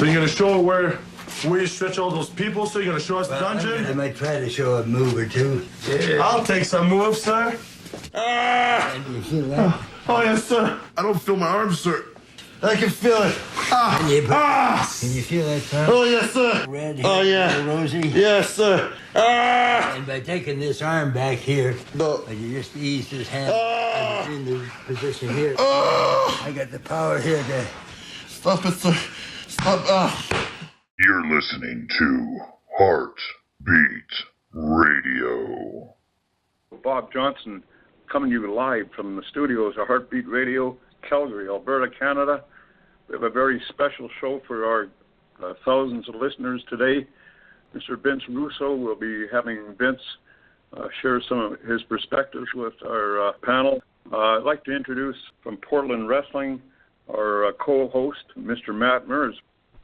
So you're gonna show where you stretch all those people? So you're gonna show us the dungeon? I might try to show a move or two. Yeah. I'll take some moves, sir. Do you feel that? Oh yes, sir. I don't feel my arms, sir. I can feel it. Can you feel that, son? Oh yes, sir. Red, rosy. Yes, sir. And by taking this arm back here, No. you just ease his hand in the position here. I got the power here to... Stop it, sir. Stop. You're listening to Hart Beat Radio. Bob Johnson coming to you live from the studios of Hart Beat Radio, Calgary, Alberta, Canada. We have a very special show for our thousands of listeners today. Mr. Vince Russo will be having Vince share some of his perspectives with our panel. I'd like to introduce from Portland Wrestling our co-host, Mr. Matt Merz.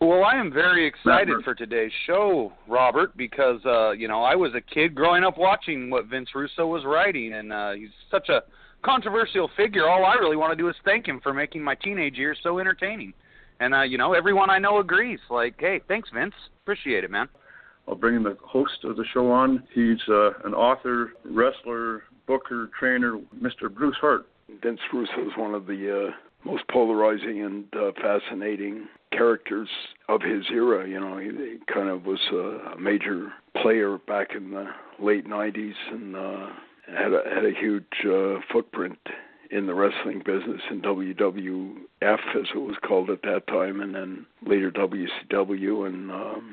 Well, I am very excited for today's show, Robert, because, I was a kid growing up watching what Vince Russo was writing, and he's such a controversial figure. All I really want to do is thank him for making my teenage years so entertaining. And, everyone I know agrees. Like, hey, thanks, Vince. Appreciate it, man. I'll bring the host of the show on. He's an author, wrestler, booker, trainer, Mr. Bruce Hart. Vince Russo is one of the most polarizing and fascinating characters of his era. He kind of was a major player back in the late 90s and had a huge footprint in the wrestling business in WWF, as it was called at that time, and then later WCW and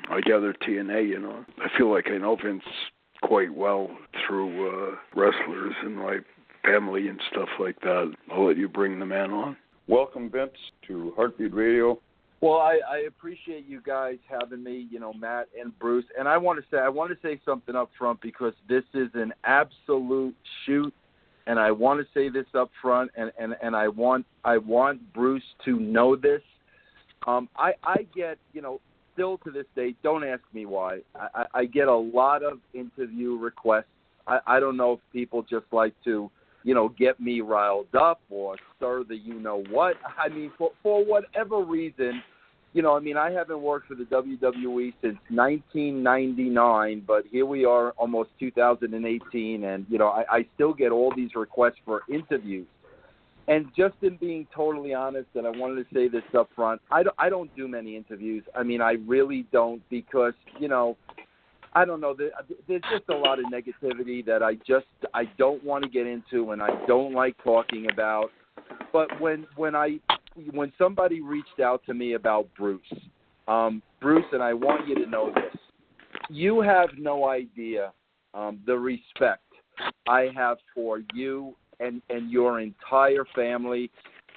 I gather TNA. I feel like I know Vince quite well through wrestlers and my family and stuff like that. I'll let you bring the man on. Welcome, Vince, to Hart Beat Radio. Well, I appreciate you guys having me, Matt and Bruce. And I want to say something up front because this is an absolute shoot, and I want to say this up front, and I want Bruce to know this. I get, still to this day, don't ask me why. I get a lot of interview requests. I don't know if people just like to, get me riled up or stir the you-know-what. I mean, for whatever reason, I haven't worked for the WWE since 1999, but here we are, almost 2018, and, I still get all these requests for interviews. And just in being totally honest, and I wanted to say this up front, I don't do many interviews. I mean, I really don't because, I don't know. There's just a lot of negativity that I don't want to get into and I don't like talking about. But when somebody reached out to me about Bruce, and I want you to know this, you have no idea the respect I have for you and your entire family.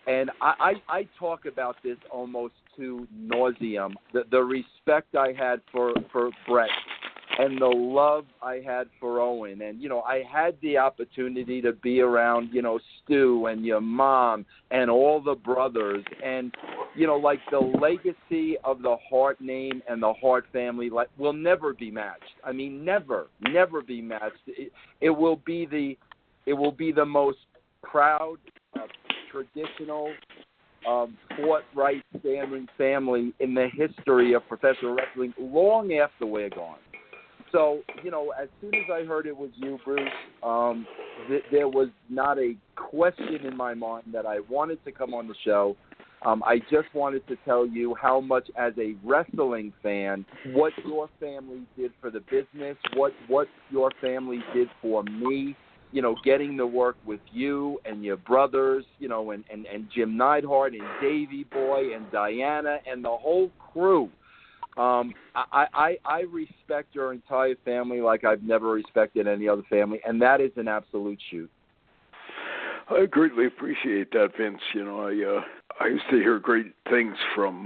And I talk about this almost to nauseum, the respect I had for Bret and the love I had for Owen. And, I had the opportunity to be around, Stu and your mom and all the brothers. And, like the legacy of the Hart name and the Hart family will never be matched. I mean, never be matched. It will be the most proud, traditional, fought right standing family in the history of professional wrestling long after we're gone. So, as soon as I heard it was you, Bruce, there was not a question in my mind that I wanted to come on the show. I just wanted to tell you how much, as a wrestling fan, what your family did for the business, what your family did for me, getting to work with you and your brothers, and Jim Neidhart and Davey Boy and Diana and the whole crew. I respect your entire family like I've never respected any other family, and that is an absolute shoot. I greatly appreciate that, Vince. I used to hear great things from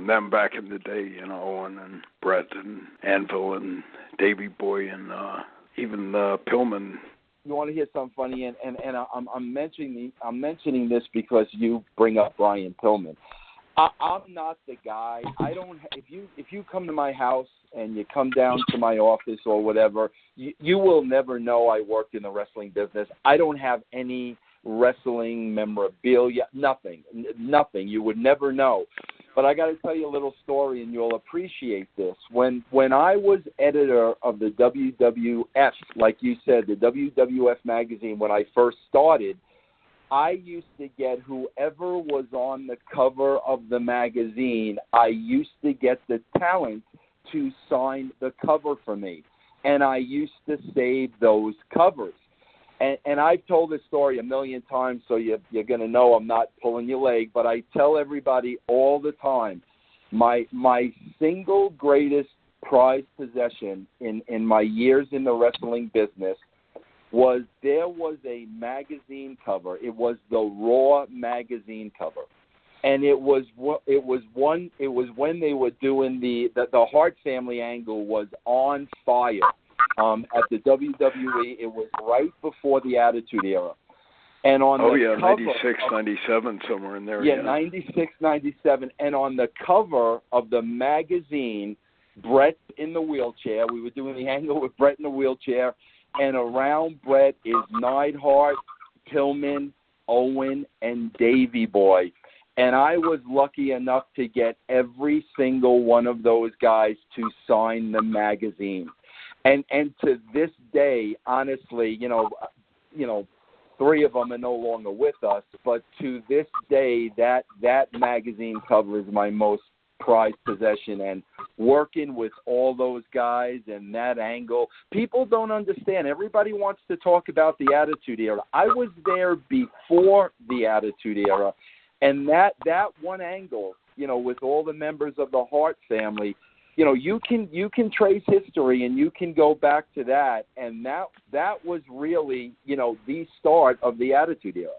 them back in the day, Owen and Bret and Anvil and Davey Boy and even Pillman. You want to hear something funny? And I'm mentioning this because you bring up Brian Pillman. I'm not the guy. If you come to my house and you come down to my office or whatever, you will never know I worked in the wrestling business. I don't have any wrestling memorabilia, nothing. You would never know. But I got to tell you a little story, and you'll appreciate this. When I was editor of the WWF, like you said, the WWF magazine, when I first started, I used to get whoever was on the cover of the magazine, I used to get the talent to sign the cover for me. And I used to save those covers. And I've told this story a million times, so you're going to know I'm not pulling your leg, but I tell everybody all the time, my single greatest prized possession in my years in the wrestling business was there was a magazine cover. It was the Raw magazine cover. And it was when they were doing the Hart family angle was on fire. At the WWE, it was right before the Attitude Era. And on the cover 96, 97, somewhere in there. Yeah, 96, 97. And on the cover of the magazine, Bret in the wheelchair. We were doing the angle with Bret in the wheelchair. And around Bret is Neidhart, Pillman, Owen, and Davey Boy. And I was lucky enough to get every single one of those guys to sign the magazine. And to this day, honestly, you know, three of them are no longer with us, but to this day, that magazine cover is my most prized possession. And working with all those guys and that angle, people don't understand. Everybody wants to talk about the Attitude Era. I was there before the Attitude Era, and that one angle, you know, with all the members of the Hart family, you know, you can trace history and you can go back to that, and that was really, you know, the start of the Attitude Era.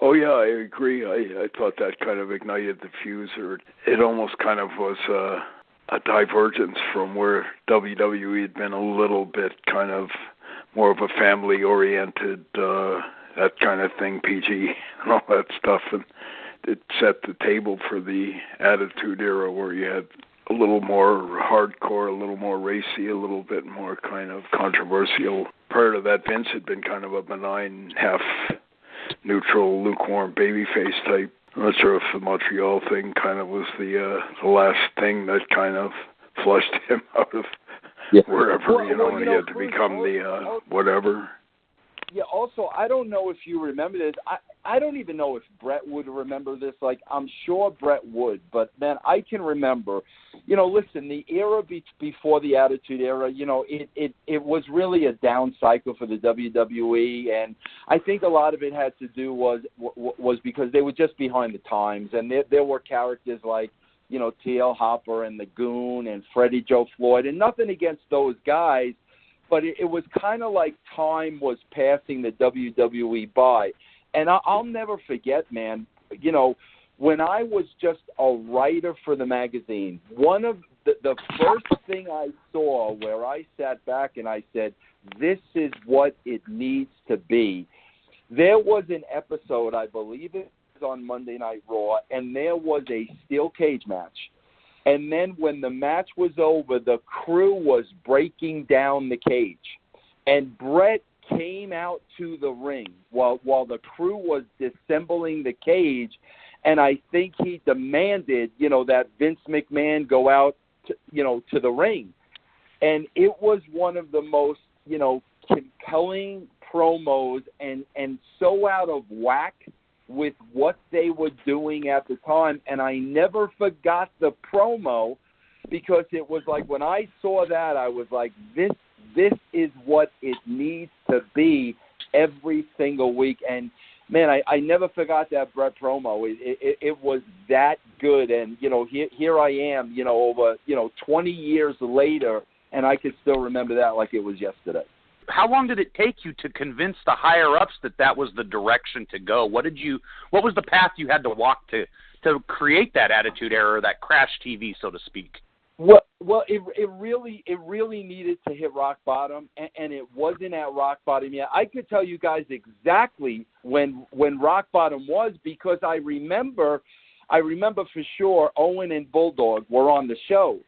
Oh yeah, I agree. I thought that kind of ignited the fuse, or it almost kind of was a divergence from where WWE had been a little bit kind of more of a family-oriented, that kind of thing, PG and all that stuff, and it set the table for the Attitude Era where you had a little more hardcore, a little more racy, a little bit more kind of controversial. Prior to that, Vince had been kind of a benign, half-neutral, lukewarm babyface type. I'm not sure if the Montreal thing kind of was the last thing that kind of flushed him out of wherever, and he had to become the whatever. Yeah, also, I don't know if you remember this. I don't even know if Bret would remember this. Like, I'm sure Bret would, but, man, I can remember. You know, listen, the era before the Attitude Era, you know, it was really a down cycle for the WWE, and I think a lot of it had to do was because they were just behind the times, and there were characters like, you know, T.L. Hopper and the Goon and Freddie Joe Floyd, and nothing against those guys, but it was kind of like time was passing the WWE by. And I'll never forget, man, you know, when I was just a writer for the magazine, one of the first thing I saw where I sat back and I said, this is what it needs to be. There was an episode, I believe it was on Monday Night Raw, and there was a steel cage match. And then when the match was over, the crew was breaking down the cage. And Bret came out to the ring while the crew was disassembling the cage, and I think he demanded, you know, that Vince McMahon go out, to the ring. And it was one of the most, you know, compelling promos and so out of whack with what they were doing at the time. And I never forgot the promo because it was like when I saw that, I was like, this is what it needs to be every single week. And, man, I never forgot that Bret promo. It was that good. And, you know, here I am, you know, over, 20 years later, and I could still remember that like it was yesterday. How long did it take you to convince the higher-ups that was the direction to go? What was the path you had to walk to create that Attitude Era, that crash TV, so to speak? Well, it really needed to hit rock bottom, and it wasn't at rock bottom yet. I could tell you guys exactly when rock bottom was because I remember for sure Owen and Bulldog were on the show.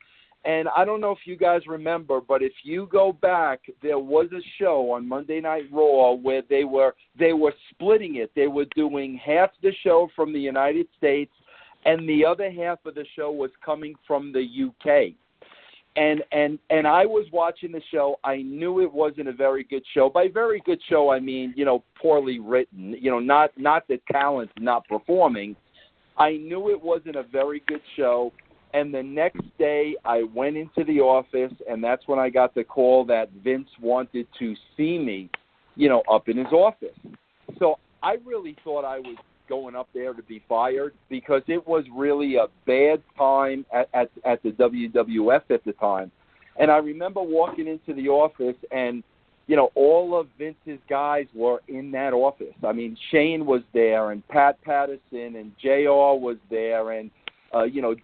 And I don't know if you guys remember, but if you go back, there was a show on Monday Night Raw where they were splitting it. They were doing half the show from the United States and the other half of the show was coming from the UK. And I was watching the show. I knew it wasn't a very good show. By very good show, I mean, poorly written, not the talent not performing. I knew it wasn't a very good show. And the next day I went into the office, and that's when I got the call that Vince wanted to see me, up in his office. So I really thought I was going up there to be fired, because it was really a bad time at the WWF at the time. And I remember walking into the office, and all of Vince's guys were in that office. I mean, Shane was there, and Pat Patterson, and JR was there, and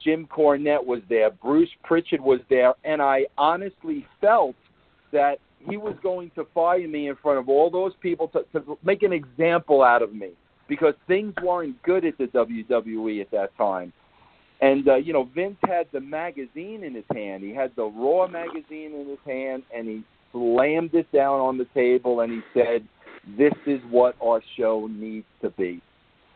Jim Cornette was there, Bruce Pritchard was there, and I honestly felt that he was going to fire me in front of all those people to make an example out of me, because things weren't good at the WWE at that time. And, Vince had the magazine in his hand. He had the Raw magazine in his hand, and he slammed it down on the table, and he said, "This is what our show needs to be."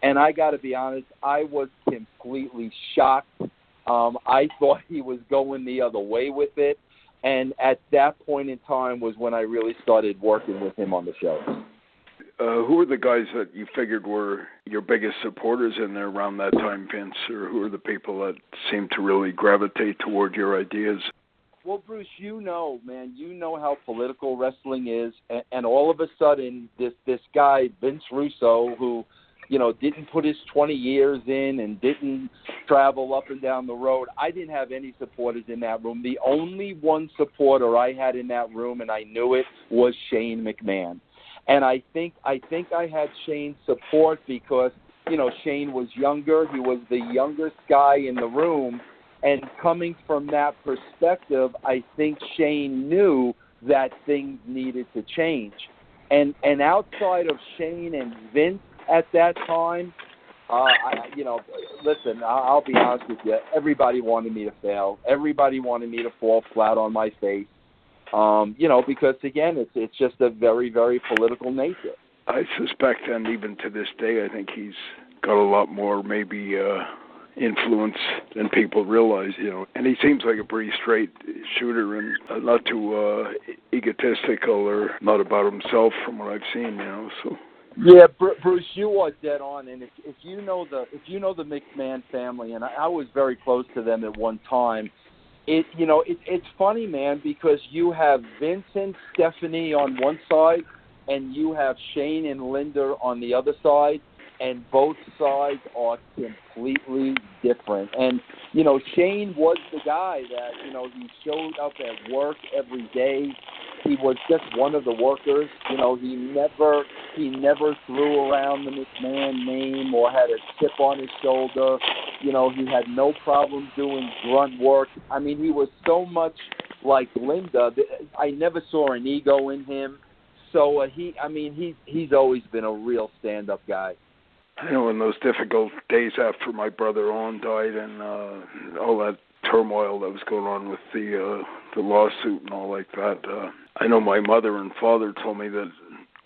And I got to be honest, I was completely shocked. I thought he was going the other way with it. And at that point in time was when I really started working with him on the show. Who are the guys that you figured were your biggest supporters in there around that time, Vince? Or who are the people that seemed to really gravitate toward your ideas? Well, Bruce, man, how political wrestling is. And all of a sudden, this guy, Vince Russo, who didn't put his 20 years in and didn't travel up and down the road. I didn't have any supporters in that room. The only one supporter I had in that room, and I knew it, was Shane McMahon. And I think I had Shane's support because, Shane was younger. He was the youngest guy in the room. And coming from that perspective, I think Shane knew that things needed to change. And outside of Shane and Vince, at that time, listen, I'll be honest with you. Everybody wanted me to fail. Everybody wanted me to fall flat on my face. Because again, it's just a very, very political nature. I suspect, and even to this day, I think he's got a lot more maybe influence than people realize. And he seems like a pretty straight shooter and not too egotistical or not about himself, from what I've seen. So. Yeah, Bruce, you are dead on. And if you know the McMahon family, and I was very close to them at one time, it's funny, man, because you have Vince and Stephanie on one side, and you have Shane and Linda on the other side, and both sides are completely different. And Shane was the guy that he showed up at work every day. He was just one of the workers. He never threw around the McMahon name or had a chip on his shoulder. He had no problem doing grunt work. I mean, he was so much like Linda. I never saw an ego in him. So he's always been a real stand-up guy. In those difficult days after my brother Owen died and all that turmoil that was going on with the lawsuit and all like that, I know my mother and father told me that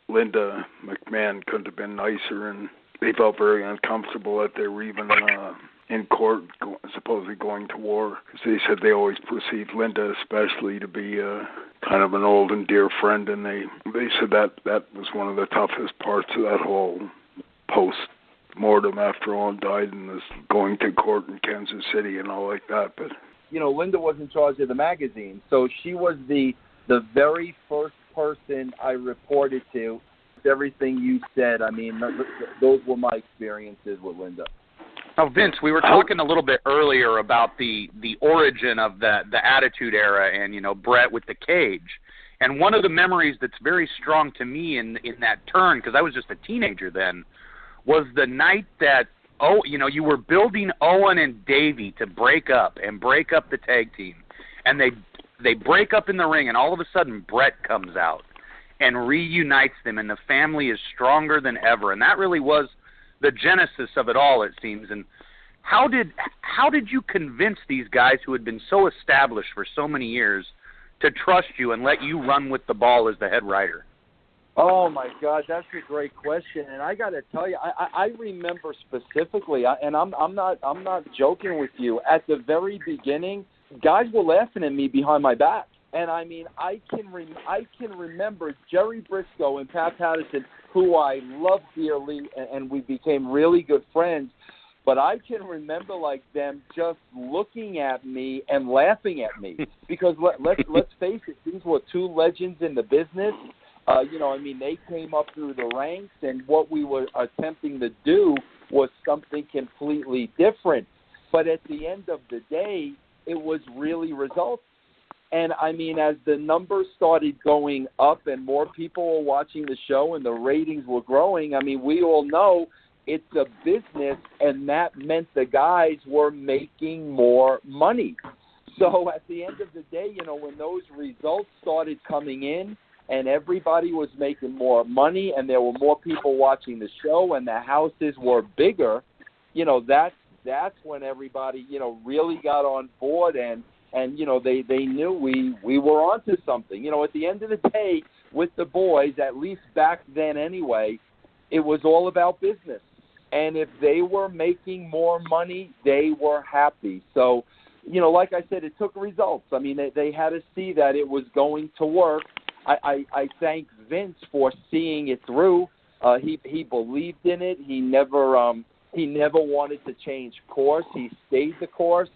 Linda McMahon couldn't have been nicer, and they felt very uncomfortable that they were even in court, supposedly going to war, because they said they always perceived Linda especially to be kind of an old and dear friend, and they said that was one of the toughest parts of that whole post-mortem after Owen died, and this going to court in Kansas City and all like that. But Linda was in charge of the magazine, so she was the very first person I reported to. Everything you said, I mean, those were my experiences with Linda. Oh, Vince, we were talking a little bit earlier about the origin of the Attitude Era and, Bret with the cage. And one of the memories that's very strong to me in that turn, because I was just a teenager then, was the night that, you were building Owen and Davey to break up the tag team. And they break up in the ring, and all of a sudden Bret comes out and reunites them, and the family is stronger than ever. And that really was the genesis of it all, it seems. And how did you convince these guys who had been so established for so many years to trust you and let you run with the ball as the head writer? Oh my God, that's a great question, and I got to tell you, I remember specifically, and I'm not joking with you. At the very beginning, guys were laughing at me behind my back, and I mean, I can remember Jerry Briscoe and Pat Patterson, who I love dearly, and we became really good friends. But I can remember like them just looking at me and laughing at me because let's face it, these were two legends in the business. They came up through the ranks, and what we were attempting to do was something completely different. But at the end of the day, it was really results. And, I mean, as the numbers started going up and more people were watching the show and the ratings were growing, I mean, we all know it's a business, and that meant the guys were making more money. So at the end of the day, when those results started coming in, and everybody was making more money, and there were more people watching the show, and the houses were bigger, that's when everybody, really got on board, and they knew we were onto something. At the end of the day, with the boys, at least back then anyway, it was all about business. And if they were making more money, they were happy. So, like I said, it took results. I mean, they had to see that it was going to work. I thank Vince for seeing it through. He believed in it. He never wanted to change course. He stayed the course,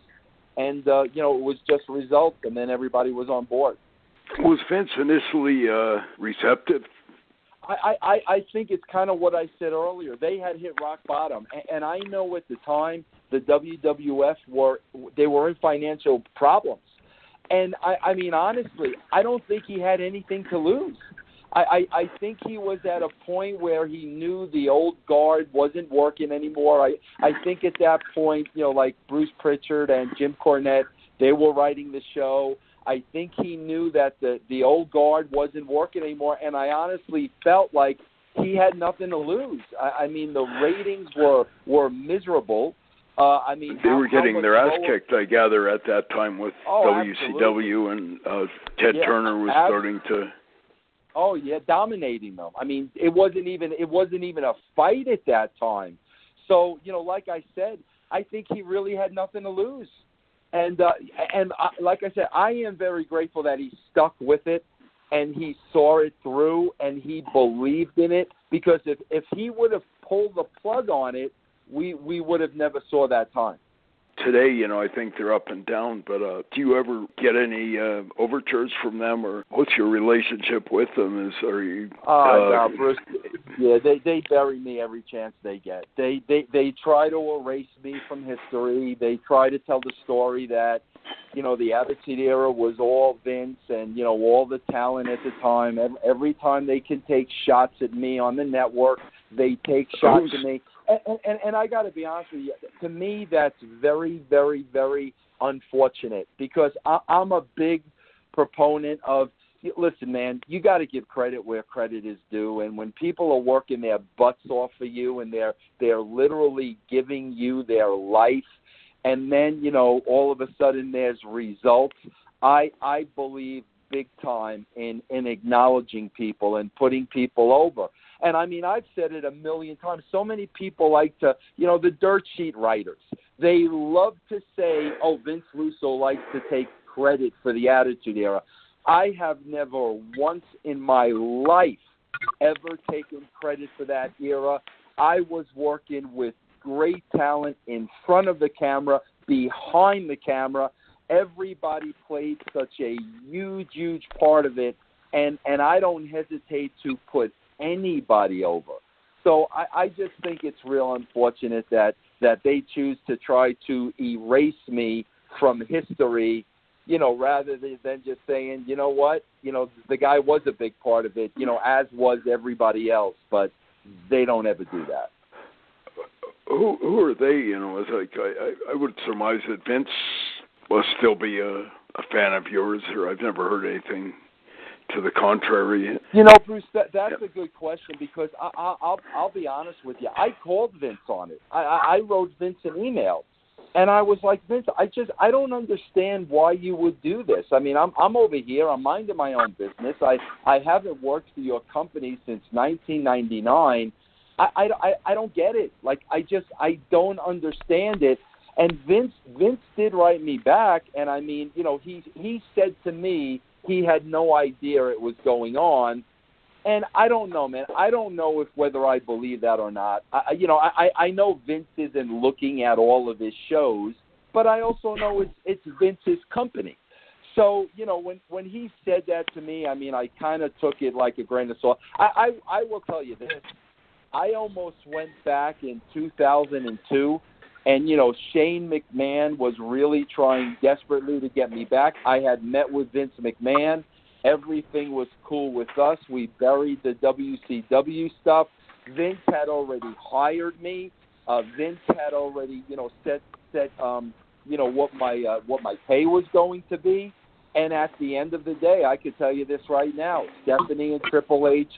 and it was just results, and then everybody was on board. Was Vince initially receptive? I think it's kind of what I said earlier. They had hit rock bottom, and I know at the time the WWF were in financial problems. And, I mean, honestly, I don't think he had anything to lose. I think he was at a point where he knew the old guard wasn't working anymore. I think at that point, like Bruce Pritchard and Jim Cornette, they were writing the show. I think he knew that the old guard wasn't working anymore, and I honestly felt like he had nothing to lose. I mean, the ratings were miserable. They were getting their ass kicked, I gather, at that time with WCW, absolutely. and Ted Turner was starting to. Oh yeah, dominating them. I mean, it wasn't even a fight at that time. So like I said, I think he really had nothing to lose. And like I said, I am very grateful that he stuck with it and he saw it through and he believed in it. Because if he would have pulled the plug on it, we would have never saw that time. Today, I think they're up and down, but do you ever get any overtures from them, or what's your relationship with them? No, Bruce, yeah, they bury me every chance they get. They try to erase me from history. They try to tell the story that, the Attitude Era was all Vince and, all the talent at the time. Every time they can take shots at me on the network, they take shots at me. And I got to be honest with you, to me that's very, very, very unfortunate because I'm a big proponent of, listen, man, you got to give credit where credit is due. And when people are working their butts off for you and they're literally giving you their life, and then, all of a sudden there's results, I believe big time in acknowledging people and putting people over. And, I mean, I've said it a million times. So many people like to, the dirt sheet writers, they love to say, oh, Vince Russo likes to take credit for the Attitude Era. I have never once in my life ever taken credit for that era. I was working with great talent in front of the camera, behind the camera. Everybody played such a huge, huge part of it, and I don't hesitate to put anybody over. So I just think it's real unfortunate that they choose to try to erase me from history, rather than just saying, you know what, the guy was a big part of it, as was everybody else, but they don't ever do that. Who are they? It's like I would surmise that Vince must still be a fan of yours, or I've never heard anything to the contrary. Bruce, that's a good question because I'll be honest with you. I called Vince on it. I wrote Vince an email, And I was like, Vince, I don't understand why you would do this. I mean, I'm over here. I'm minding my own business. I haven't worked for your company since 1999. I don't get it. Like, I don't understand it. And Vince did write me back, and I mean, you know, he said to me he had no idea it was going on. And I don't know, man. I don't know whether I believe that or not. I know Vince isn't looking at all of his shows, but I also know it's Vince's company. So, you know, when he said that to me, I mean, I kind of took it like a grain of salt. I will tell you this. I almost went back in 2002, and, you know, Shane McMahon was really trying desperately to get me back. I had met with Vince McMahon. Everything was cool with us. We buried the WCW stuff. Vince had already hired me. Vince had already, you know, set you know, what my pay was going to be. And at the end of the day, I could tell you this right now: Stephanie and Triple H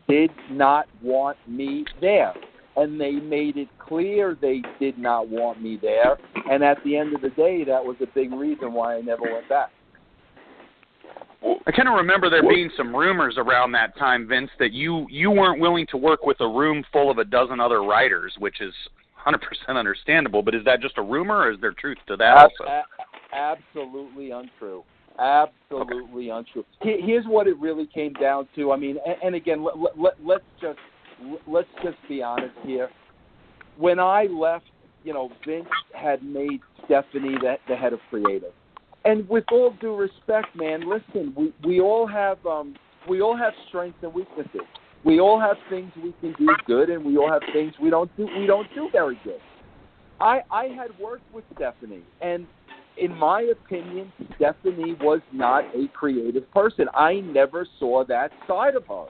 did not want me there, and they made it clear they did not want me there. And at the end of the day, that was a big reason why I never went back. I kind of remember there being some rumors around that time, Vince, that you weren't willing to work with a room full of a dozen other writers, which is 100% understandable. But is that just a rumor, or is there truth to that also? Absolutely untrue. Absolutely untrue. Here's what it really came down to. I mean, and again, let's just be honest here. When I left, you know, Vince had made Stephanie the head of creative. And with all due respect, man, listen, we all have strengths and weaknesses. We all have things we can do good, and we all have things we don't do very good. I had worked with Stephanie, and in my opinion, Stephanie was not a creative person. I never saw that side of her.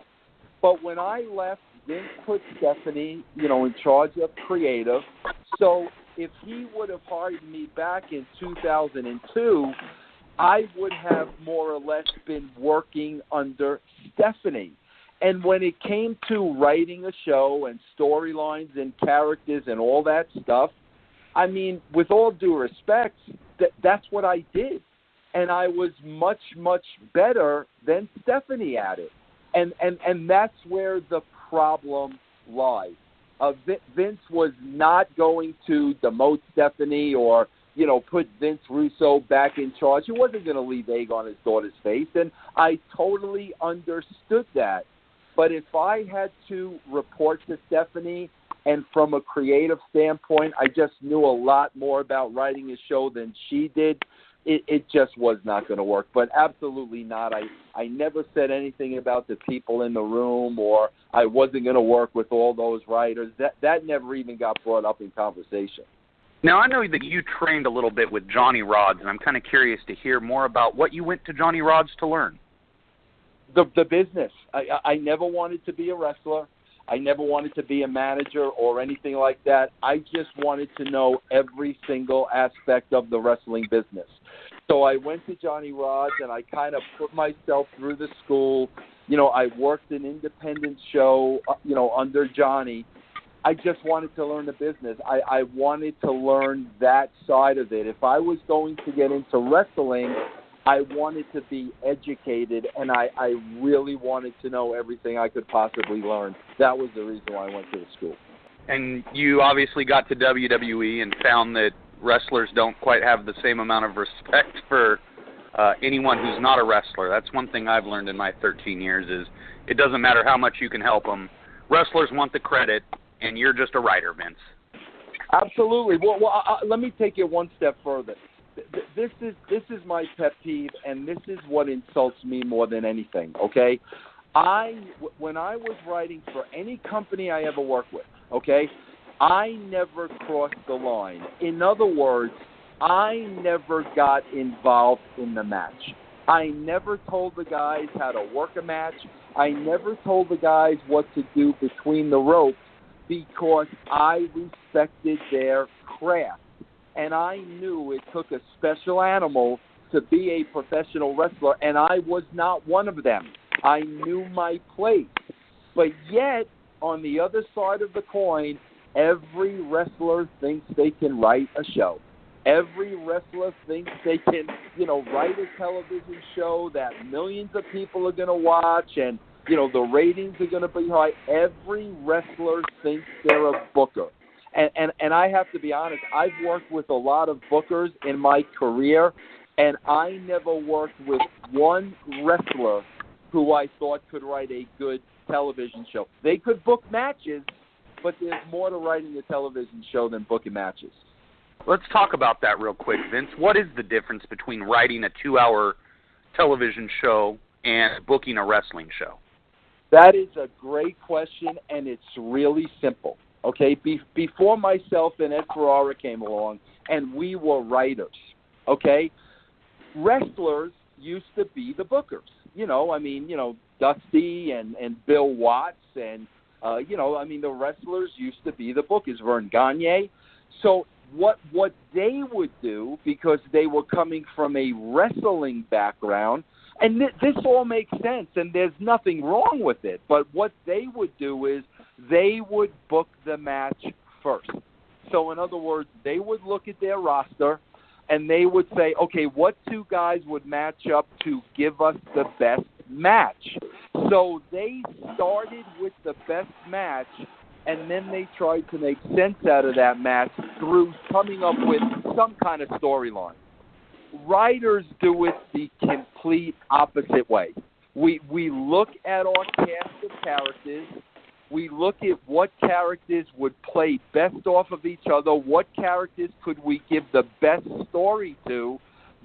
But when I left, Vince put Stephanie, you know, in charge of creative. So if he would have hired me back in 2002, I would have more or less been working under Stephanie. And when it came to writing a show and storylines and characters and all that stuff, I mean, with all due respect, that's what I did. And I was much, much better than Stephanie at it. And that's where the problem lies. Vince was not going to demote Stephanie or, you know, put Vince Russo back in charge. He wasn't going to leave egg on his daughter's face, and I totally understood that. But if I had to report to Stephanie, and from a creative standpoint, I just knew a lot more about writing a show than she did, it just was not going to work. But absolutely not. I never said anything about the people in the room, or I wasn't going to work with all those writers. That never even got brought up in conversation. Now, I know that you trained a little bit with Johnny Rods, and I'm kind of curious to hear more about what you went to Johnny Rods to learn. The business. I never wanted to be a wrestler. I never wanted to be a manager or anything like that. I just wanted to know every single aspect of the wrestling business. So I went to Johnny Rods, and I kind of put myself through the school. You know, I worked an independent show, you know, under Johnny. I just wanted to learn the business. I wanted to learn that side of it. If I was going to get into wrestling, I wanted to be educated, and I really wanted to know everything I could possibly learn. That was the reason why I went to the school. And you obviously got to WWE and found that wrestlers don't quite have the same amount of respect for anyone who's not a wrestler. That's one thing I've learned in my 13 years is it doesn't matter how much you can help them. Wrestlers want the credit, and you're just a writer, Vince. Absolutely. Well, let me take it one step further. This is my pet peeve, and this is what insults me more than anything, okay? When I was writing for any company I ever worked with, okay, I never crossed the line. In other words, I never got involved in the match. I never told the guys how to work a match. I never told the guys what to do between the ropes because I respected their craft. And I knew it took a special animal to be a professional wrestler, and I was not one of them. I knew my place. But yet, on the other side of the coin, every wrestler thinks they can write a show. Every wrestler thinks they can, write a television show that millions of people are going to watch and, the ratings are going to be high. Every wrestler thinks they're a booker. And I have to be honest, I've worked with a lot of bookers in my career, and I never worked with one wrestler who I thought could write a good television show. They could book matches, but there's more to writing a television show than booking matches. Let's talk about that real quick, Vince. What is the difference between writing a 2-hour television show and booking a wrestling show? That is a great question, and it's really simple. Okay, before myself and Ed Ferrara came along, and we were writers, okay, wrestlers used to be the bookers. Dusty and Bill Watts and, the wrestlers used to be the bookers, Vern Gagne. So what they would do, because they were coming from a wrestling background, and this all makes sense, and there's nothing wrong with it, but what they would do is they would book the match first. So in other words, they would look at their roster, and they would say, okay, what two guys would match up to give us the best match? So they started with the best match, and then they tried to make sense out of that match through coming up with some kind of storyline. Writers do it the complete opposite way. We look at our cast of characters. We look at what characters would play best off of each other, what characters could we give the best story to.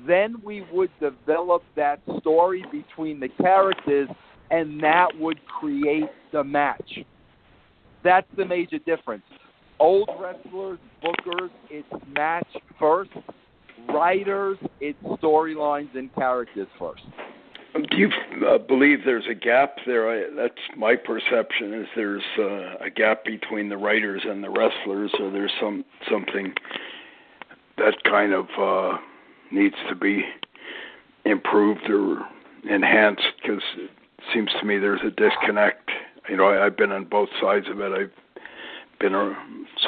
Then we would develop that story between the characters, and that would create the match. That's the major difference. Old wrestlers, bookers, it's match first. Writers, it's storylines and characters first. Do you believe there's a gap there? That's my perception, is there's a gap between the writers and the wrestlers, or there's something that kind of needs to be improved or enhanced, because it seems to me there's a disconnect. I've been on both sides of it. I've been a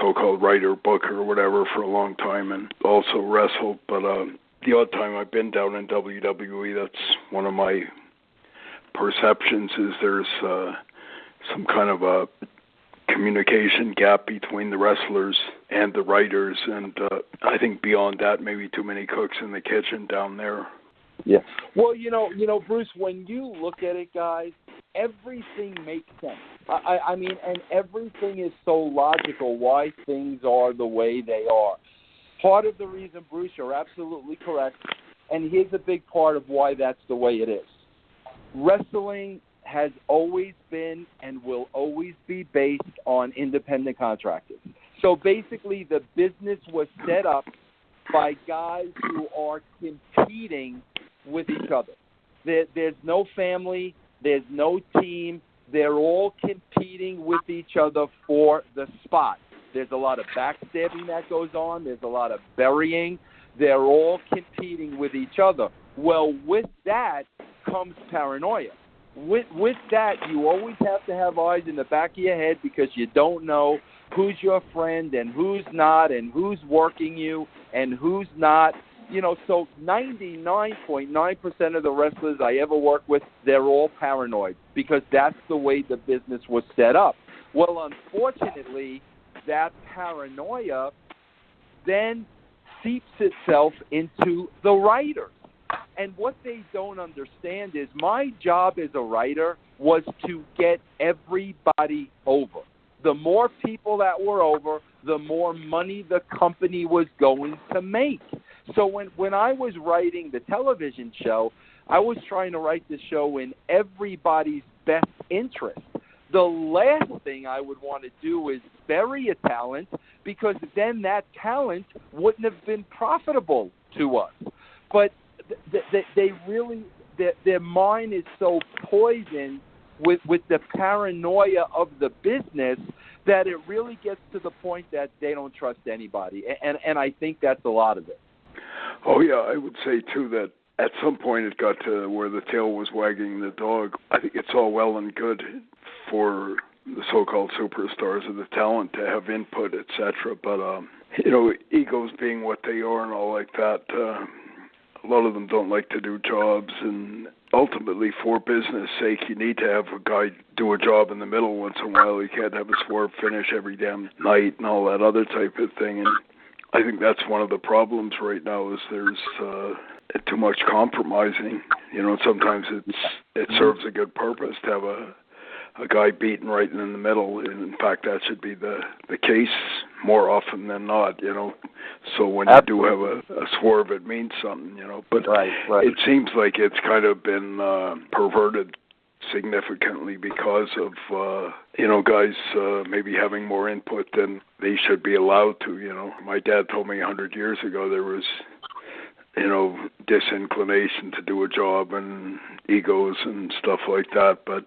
so-called writer, booker, or whatever for a long time, and also wrestled, but the odd time I've been down in WWE, that's one of my perceptions, is there's some kind of a communication gap between the wrestlers and the writers, and I think beyond that, maybe too many cooks in the kitchen down there. Yeah. Well, Bruce, when you look at it, guys, everything makes sense. I mean, and everything is so logical why things are the way they are. Part of the reason, Bruce, you're absolutely correct, and here's a big part of why that's the way it is. Wrestling has always been and will always be based on independent contractors. So basically the business was set up by guys who are competing with each other. There's no family, there's no team, they're all competing with each other for the spot. There's a lot of backstabbing that goes on. There's a lot of burying. They're all competing with each other. Well, with that comes paranoia. With that, you always have to have eyes in the back of your head, because you don't know who's your friend and who's not, and who's working you and who's not. So 99.9% of the wrestlers I ever work with, they're all paranoid, because that's the way the business was set up. Well, unfortunately, that paranoia then seeps itself into the writers. And what they don't understand is my job as a writer was to get everybody over. The more people that were over, the more money the company was going to make. So when I was writing the television show, I was trying to write the show in everybody's best interest. The last thing I would want to do is bury a talent, because then that talent wouldn't have been profitable to us. But they really, their mind is so poisoned with the paranoia of the business that it really gets to the point that they don't trust anybody. And I think that's a lot of it. Oh, yeah, I would say, too, that at some point it got to where the tail was wagging the dog. I think it's all well and good for the so-called superstars or the talent to have input, etc. But egos being what they are and all like that, a lot of them don't like to do jobs, and ultimately, for business sake, you need to have a guy do a job in the middle once in a while. You can't have a swerve finish every damn night and all that other type of thing. And I think that's one of the problems right now, is there's too much compromising. Sometimes it serves a good purpose to have a guy beaten right in the middle, and in fact that should be the case more often than not, so when you do have a swerve, it means something, but right. It seems like it's kind of been perverted significantly because of guys maybe having more input than they should be allowed to. My dad told me 100 years ago there was disinclination to do a job and egos and stuff like that, but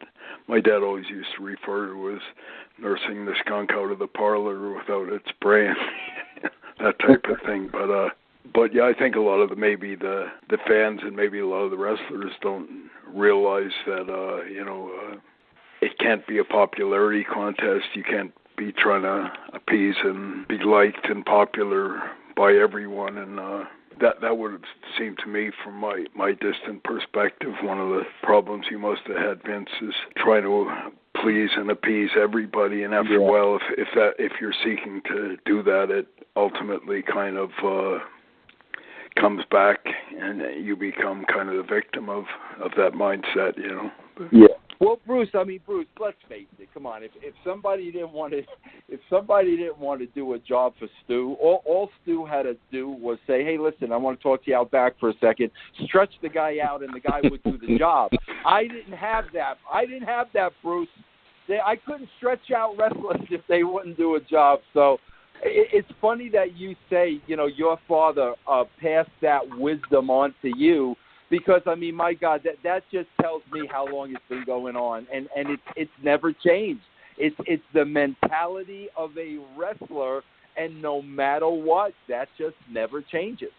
my dad always used to refer to it as nursing the skunk out of the parlor without its brain, that type of thing. But yeah, I think a lot of maybe the fans and maybe a lot of the wrestlers don't realize that it can't be a popularity contest. You can't be trying to appease and be liked and popular by everyone, and that would have seemed to me, from my distant perspective, one of the problems you must have had, Vince, is trying to please and appease everybody. And after a while, if you're seeking to do that, it ultimately kind of comes back, and you become kind of the victim of that mindset, Yeah. Well, Bruce, let's face it. Come on, if somebody didn't want to do a job for Stu, all Stu had to do was say, "Hey, listen, I want to talk to you out back for a second." Stretch the guy out, and the guy would do the job. I didn't have that, Bruce. I couldn't stretch out wrestlers if they wouldn't do a job. So it's funny that you say, your father passed that wisdom on to you. Because, my God, that just tells me how long it's been going on, and it's never changed. It's the mentality of a wrestler, and no matter what, that just never changes.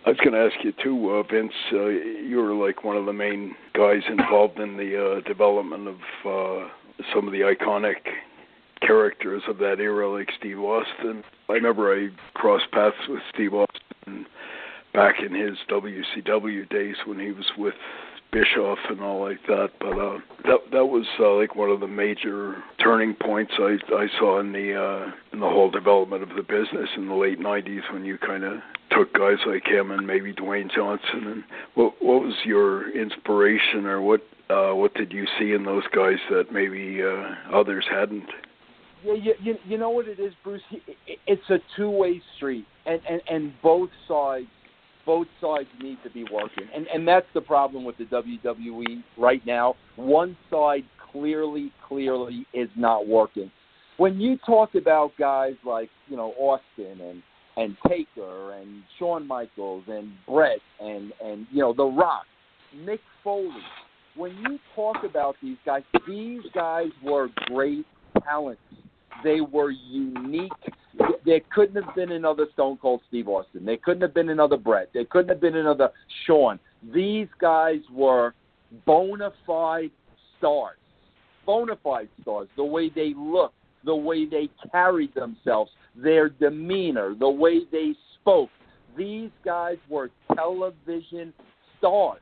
I was going to ask you, too, Vince, you were like one of the main guys involved in the development of some of the iconic characters of that era, like Steve Austin. I remember I crossed paths with Steve Austin back in his WCW days when he was with Bischoff and all like that, but that was like one of the major turning points I saw in the whole development of the business in the late '90s, when you kind of took guys like him and maybe Dwayne Johnson. And what was your inspiration, or what did you see in those guys that maybe others hadn't? Yeah, you know what it is, Bruce? It's a two-way street, and both sides need to be working. And that's the problem with the WWE right now. One side clearly is not working. When you talk about guys like, Austin and Taker and Shawn Michaels and Bret and The Rock, Mick Foley, when you talk about these guys were great talents. They were unique. There couldn't have been another Stone Cold Steve Austin. There couldn't have been another Bret. There couldn't have been another Shawn. These guys were bona fide stars. Bona fide stars. The way they looked, the way they carried themselves, their demeanor, the way they spoke. These guys were television stars.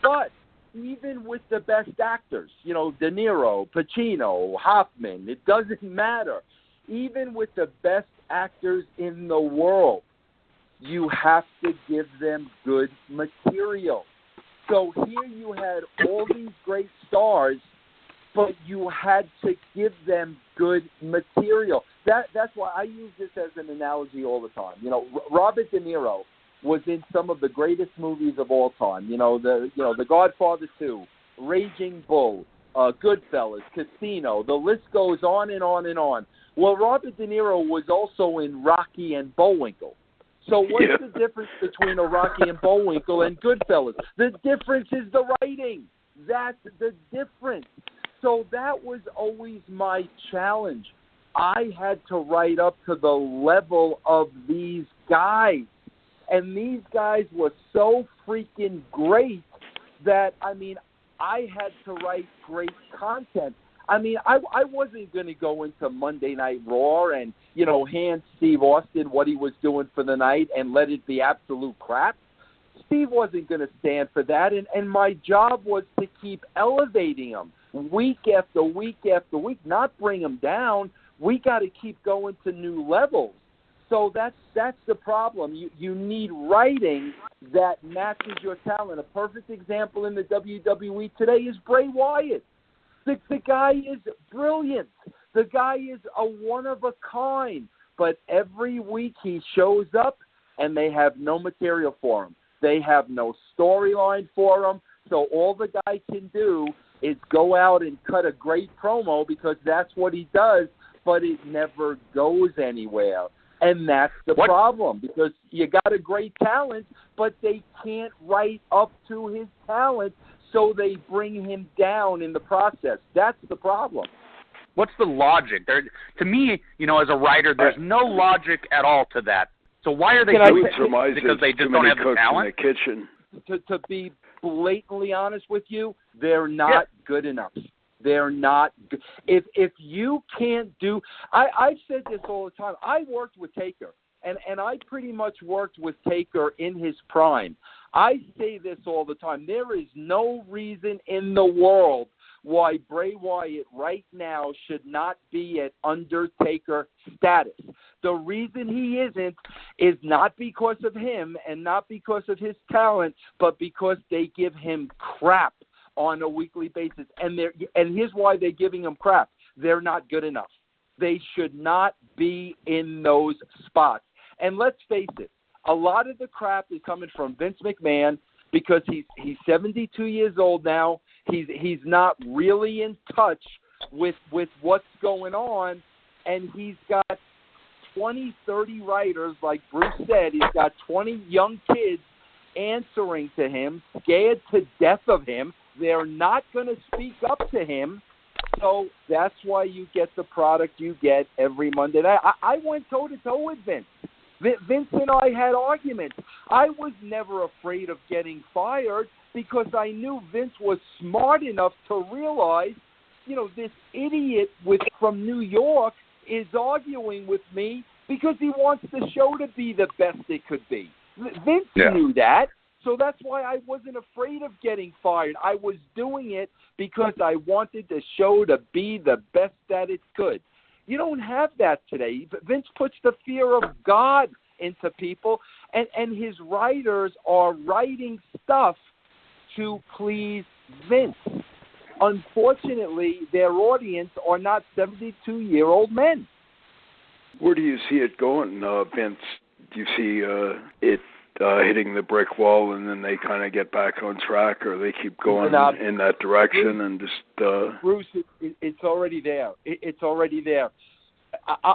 But even with the best actors, De Niro, Pacino, Hoffman, it doesn't matter. Even with the best actors in the world, you have to give them good material. So here you had all these great stars, but you had to give them good material. That's why I use this as an analogy all the time. Robert De Niro was in some of the greatest movies of all time. The Godfather 2, Raging Bull, Goodfellas, Casino. The list goes on and on and on. Well, Robert De Niro was also in Rocky and Bullwinkle. So what's the difference between a Rocky and Bullwinkle and Goodfellas? The difference is the writing. That's the difference. So that was always my challenge. I had to write up to the level of these guys. And these guys were so freaking great that, I had to write great content. I mean, I wasn't going to go into Monday Night Raw and, hand Steve Austin what he was doing for the night and let it be absolute crap. Steve wasn't going to stand for that, and my job was to keep elevating him week after week after week, not bring him down. We got to keep going to new levels. So that's the problem. You need writing that matches your talent. A perfect example in the WWE today is Bray Wyatt. The guy is brilliant. The guy is a one-of-a-kind. But every week he shows up, and they have no material for him. They have no storyline for him. So all the guy can do is go out and cut a great promo because that's what he does, but it never goes anywhere. And that's the problem, because you got a great talent, but they can't write up to his talent, so they bring him down in the process. That's the problem. What's the logic? To me, as a writer, there's no logic at all to that. So why are they doing it? Because they just don't have the talent? In the kitchen. To be blatantly honest with you, they're not good enough. They're not good. If you can't do – I've said this all the time. I worked with Taker, and I pretty much worked with Taker in his prime. I say this all the time. There is no reason in the world why Bray Wyatt right now should not be at Undertaker status. The reason he isn't is not because of him and not because of his talent, but because they give him crap on a weekly basis. And here's why they're giving him crap. They're not good enough. They should not be in those spots. And let's face it, a lot of the crap is coming from Vince McMahon because he's 72 years old now. He's not really in touch with what's going on, and he's got 20, 30 writers, like Bruce said. He's got 20 young kids answering to him, scared to death of him. They're not going to speak up to him, so that's why you get the product you get every Monday night. I went toe-to-toe with Vince. Vince and I had arguments. I was never afraid of getting fired because I knew Vince was smart enough to realize, this idiot from New York is arguing with me because he wants the show to be the best it could be. Vince knew that. So that's why I wasn't afraid of getting fired. I was doing it because I wanted the show to be the best that it could. You don't have that today. Vince puts the fear of God into people, and his writers are writing stuff to please Vince. Unfortunately, their audience are not 72-year-old men. Where do you see it going, Vince? Do you see it hitting the brick wall and then they kind of get back on track, or they keep going in that direction and just... Bruce, it's already there. It's already there.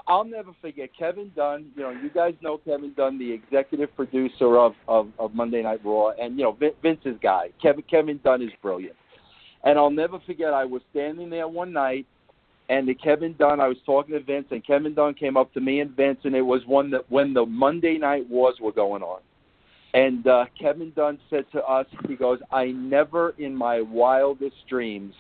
I'll never forget Kevin Dunn. You guys know Kevin Dunn, the executive producer of Monday Night Raw, and, Vince's guy. Kevin Dunn is brilliant. And I'll never forget, I was standing there one night, and I was talking to Vince, and Kevin Dunn came up to me and Vince, and it was when the Monday Night Wars were going on. And Kevin Dunn said to us, he goes, I never in my wildest dreams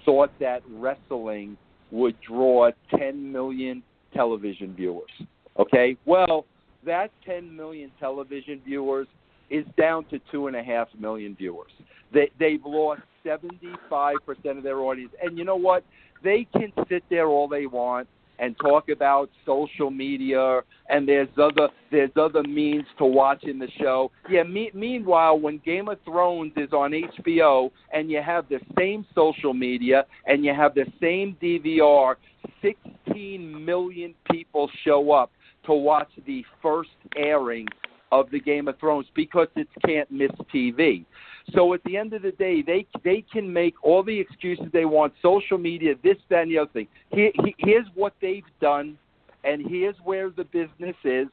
thought that wrestling would draw 10 million television viewers. Okay? Well, that 10 million television viewers is down to 2.5 million viewers. They've lost 75% of their audience. And you know what? They can sit there all they want and talk about social media, and there's other means to watching the show. Yeah. Meanwhile, when Game of Thrones is on HBO, and you have the same social media and you have the same DVR, 16 million people show up to watch the first airing of the Game of Thrones because it can't miss TV. So at the end of the day, they can make all the excuses they want, social media, this, that, and the other thing. Here's what they've done, and here's where the business is,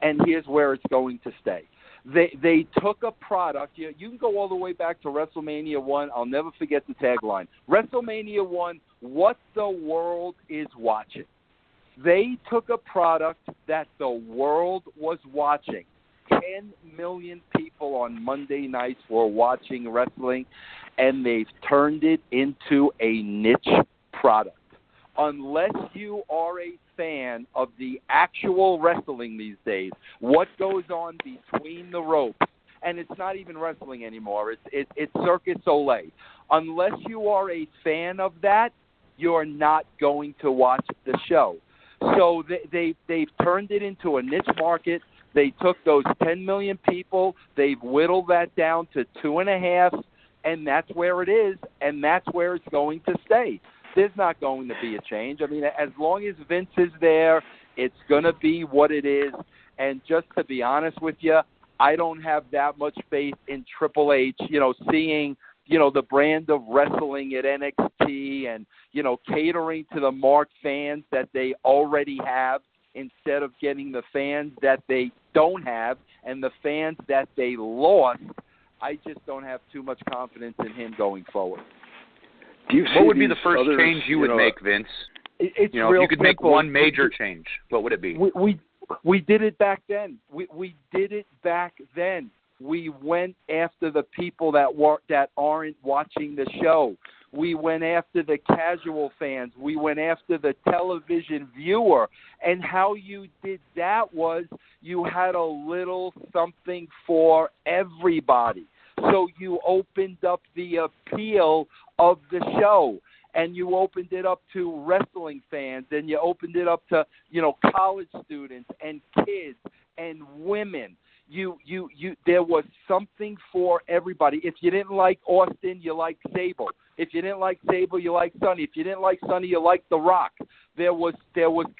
and here's where it's going to stay. They took a product. You can go all the way back to WrestleMania 1. I'll never forget the tagline. WrestleMania 1, what the world is watching. They took a product that the world was watching. 10 million people on Monday nights were watching wrestling, and they've turned it into a niche product. Unless you are a fan of the actual wrestling these days, what goes on between the ropes, and it's not even wrestling anymore, it's Circus Soleil. Unless you are a fan of that, you're not going to watch the show. So they've turned it into a niche market. They took those 10 million people, they've whittled that down to 2.5, and that's where it is, and that's where it's going to stay. There's not going to be a change. I mean, as long as Vince is there, it's going to be what it is. And just to be honest with you, I don't have that much faith in Triple H, seeing, the brand of wrestling at NXT and, catering to the marked fans that they already have instead of getting the fans that they don't have and the fans that they lost. I just don't have too much confidence in him going forward. What would be the first change you would make, Vince? It's if you could make one major change, what would it be? We did it back then. We did it back then. We went after the people that aren't watching the show. We went after the casual fans. We went after the television viewer. And how you did that was you had a little something for everybody. So you opened up the appeal of the show, and you opened it up to wrestling fans, and you opened it up to, college students and kids and women. There was something for everybody. If you didn't like Austin, you liked Sable. If you didn't like Sable, you liked Sonny. If you didn't like Sonny, you liked The Rock. There was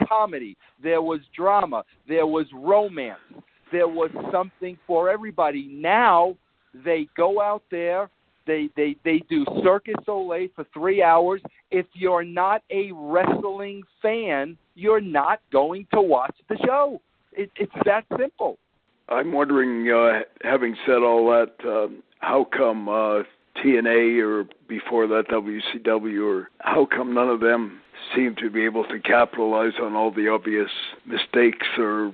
comedy. There was drama. There was romance. There was something for everybody. Now they go out there. They do Circus Soleil for 3 hours. If you're not a wrestling fan, you're not going to watch the show. It's that simple. I'm wondering, having said all that, how come TNA or before that WCW, or how come none of them seem to be able to capitalize on all the obvious mistakes or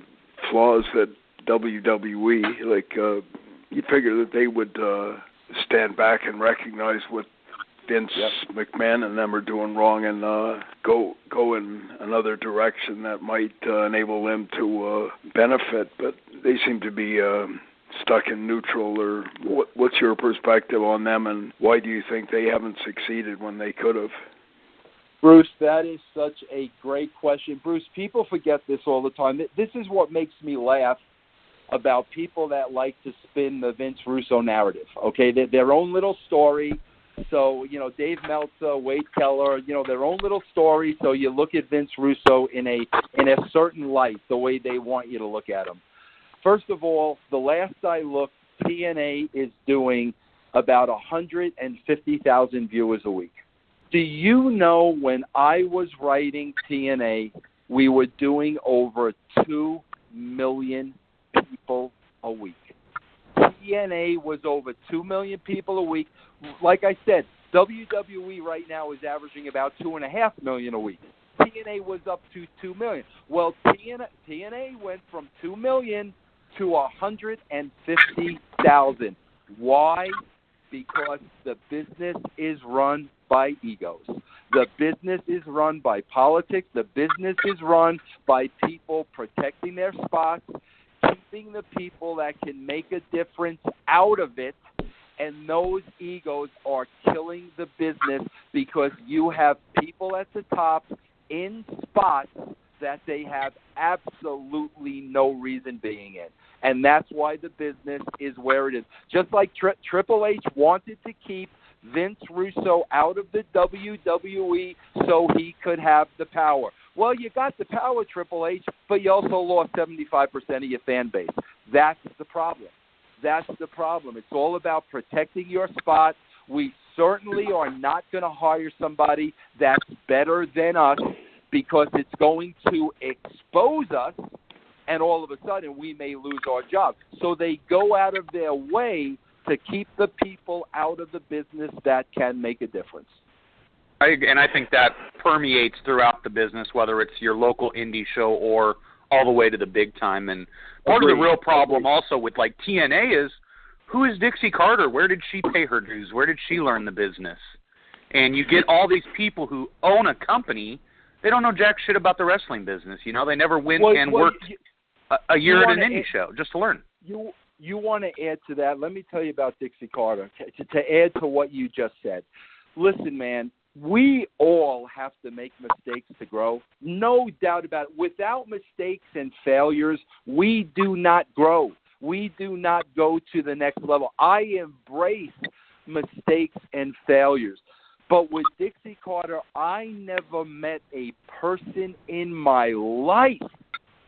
flaws that WWE, you figure that they would stand back and recognize what Vince McMahon and them are doing wrong and go in another direction that might enable them to benefit, but they seem to be stuck in neutral. Or what's your perspective on them, and why do you think they haven't succeeded when they could have? Bruce, that is such a great question. Bruce, people forget this all the time. This is what makes me laugh about people that like to spin the Vince Russo narrative, okay? Their own little story. So, Dave Meltzer, Wade Keller, their own little story. So you look at Vince Russo in a certain light, the way they want you to look at him. First of all, the last I looked, TNA is doing about 150,000 viewers a week. Do you know when I was writing TNA, we were doing over 2 million people a week? TNA was over 2 million people a week. Like I said, WWE right now is averaging about 2.5 million a week. TNA was up to 2 million. Well, TNA went from 2 million to 150,000. Why? Because the business is run by egos. The business is run by politics. The business is run by people protecting their spots, keeping the people that can make a difference out of it, and those egos are killing the business because you have people at the top in spots that they have absolutely no reason being in. And that's why the business is where it is. Just like Triple H wanted to keep Vince Russo out of the WWE so he could have the power. Well, you got the power, Triple H, but you also lost 75% of your fan base. That's the problem. That's the problem. It's all about protecting your spot. We certainly are not going to hire somebody that's better than us because it's going to expose us, and all of a sudden we may lose our job. So they go out of their way to keep the people out of the business that can make a difference. I think that permeates throughout the business, whether it's your local indie show or all the way to the big time. And part of the real problem also with like TNA is, who is Dixie Carter? Where did she pay her dues? Where did she learn the business? And you get all these people who own a company, they don't know jack shit about the wrestling business. You know, they never went and worked a year at an indie show just to learn. You want to add to that? Let me tell you about Dixie Carter. To add to what you just said, listen, man, we all have to make mistakes to grow. No doubt about it. Without mistakes and failures, we do not grow. We do not go to the next level. I embrace mistakes and failures. But with Dixie Carter, I never met a person in my life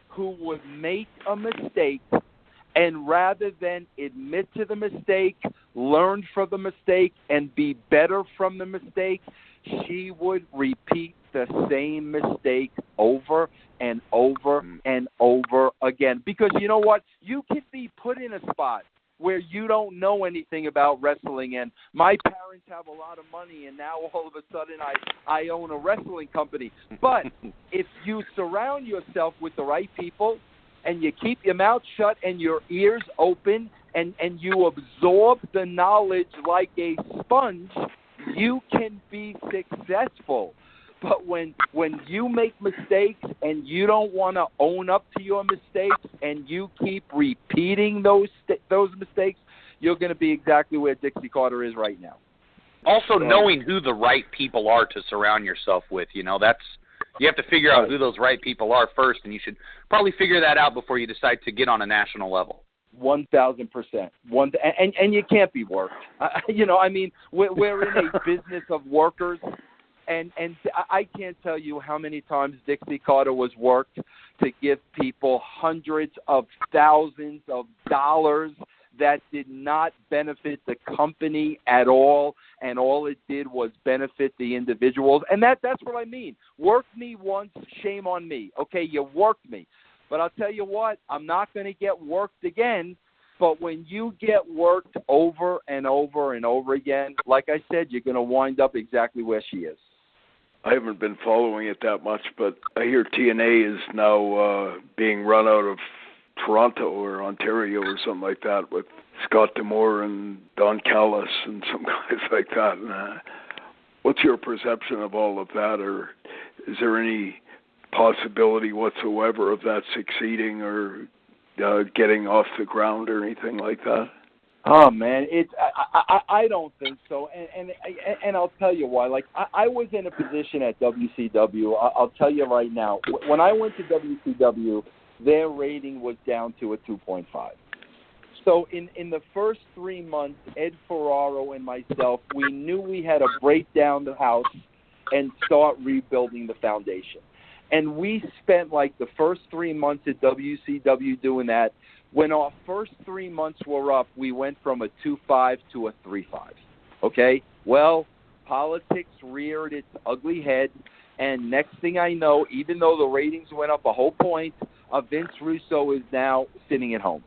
who would make a mistake and rather than admit to the mistake, learn from the mistake, and be better from the mistake, she would repeat the same mistake over and over and over again. Because you know what? You can be put in a spot where you don't know anything about wrestling, and my parents have a lot of money, and now all of a sudden I own a wrestling company. But if you surround yourself with the right people and you keep your mouth shut and your ears open and you absorb the knowledge like a sponge, you can be successful. But when you make mistakes and you don't want to own up to your mistakes and you keep repeating those mistakes, you're going to be exactly where Dixie Carter is right now. Also, knowing who the right people are to surround yourself with, you know, you have to figure out who those right people are first, and you should probably figure that out before you decide to get on a national level. 1,000%. And you can't be worked. You know, I mean, we're in a business of workers. And I can't tell you how many times Dixie Carter was worked to give people hundreds of thousands of dollars that did not benefit the company at all, and all it did was benefit the individuals. And that's what I mean. Work me once, shame on me. Okay, you worked me. But I'll tell you what, I'm not going to get worked again. But when you get worked over and over and over again, like I said, you're going to wind up exactly where she is. I haven't been following it that much, but I hear TNA is now being run out of Toronto or Ontario or something like that with Scott D'Amore and Don Callis and some guys like that. What's your perception of all of that, or is there any possibility whatsoever of that succeeding or getting off the ground or anything like that? Oh man, I don't think so, and I'll tell you why. Like I was in a position at WCW. I'll tell you right now. When I went to WCW, their rating was down to a 2.5. So in the first 3 months, Ed Ferraro and myself, we knew we had to break down the house and start rebuilding the foundation. And we spent like the first 3 months at WCW doing that. When our first 3 months were up, we went from a 2.5 to a 3.5. Okay? Well, politics reared its ugly head, and next thing I know, even though the ratings went up a whole point, Vince Russo is now sitting at home.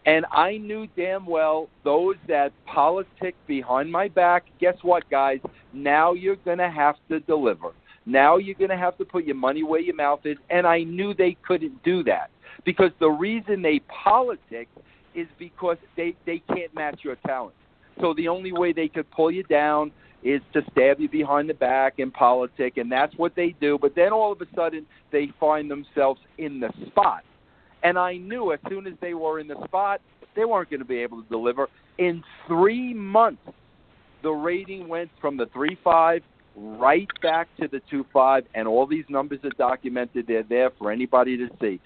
And I knew damn well those that politic behind my back, guess what, guys? Now you're going to have to deliver. Now you're going to have to put your money where your mouth is, and I knew they couldn't do that. Because the reason they politic is because they can't match your talent. So the only way they could pull you down is to stab you behind the back and politic, and that's what they do. But then all of a sudden they find themselves in the spot. And I knew as soon as they were in the spot, they weren't going to be able to deliver. In 3 months, the rating went from the 3.5 right back to the 2.5, and all these numbers are documented. They're there for anybody to see.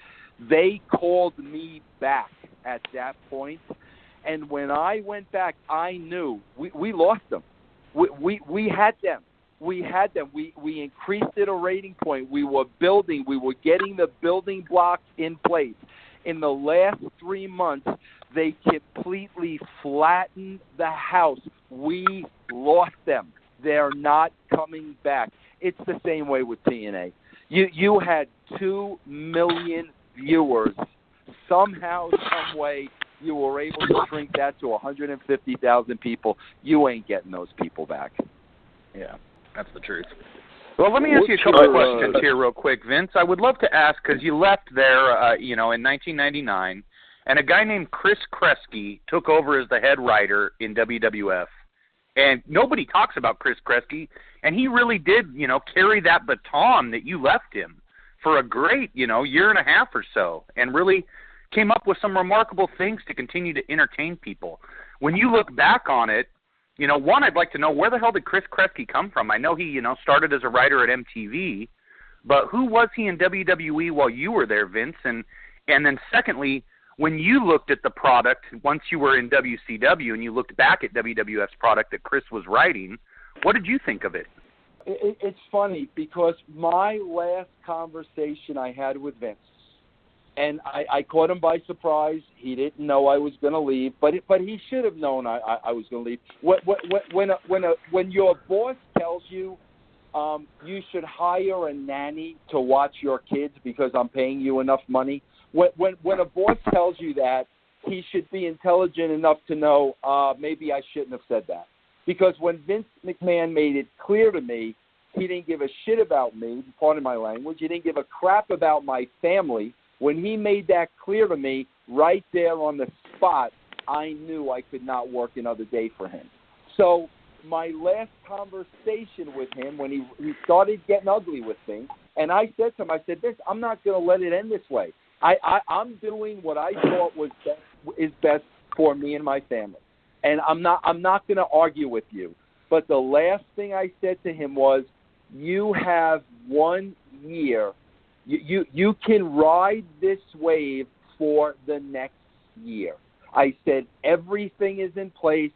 They called me back at that point, and when I went back, I knew we lost them. We had them. We had them. We increased it a rating point. We were building. We were getting the building blocks in place. In the last 3 months, they completely flattened the house. We lost them. They're not coming back. It's the same way with TNA. You had 2 million viewers. Somehow, some way, you were able to shrink that to 150,000 people. You ain't getting those people back. Yeah, that's the truth. Well, let me ask you a couple of questions here real quick, Vince. I would love to ask, because you left there, in 1999, and a guy named Chris Kreski took over as the head writer in WWF. And nobody talks about Chris Kreski, and he really did, carry that baton that you left him for a great, year and a half or so, and really came up with some remarkable things to continue to entertain people. When you look back on it, one, I'd like to know, where the hell did Chris Kreski come from? I know he, started as a writer at MTV, but who was he in WWE while you were there, Vince? And then secondly, when you looked at the product, once you were in WCW and you looked back at WWF's product that Chris was writing, what did you think of it? It's funny because my last conversation I had with Vince, and I caught him by surprise. He didn't know I was going to leave, but he should have known I was going to leave. When your boss tells you you should hire a nanny to watch your kids because I'm paying you enough money, when a boss tells you that, he should be intelligent enough to know maybe I shouldn't have said that. Because when Vince McMahon made it clear to me he didn't give a shit about me, pardon my language, he didn't give a crap about my family, when he made that clear to me right there on the spot, I knew I could not work another day for him. So my last conversation with him, when he started getting ugly with things, and I said to him, Vince, I'm not going to let it end this way. I'm doing what I thought is best for me and my family. And I'm not going to argue with you. But the last thing I said to him was, you have 1 year. You can ride this wave for the next year. I said, everything is in place.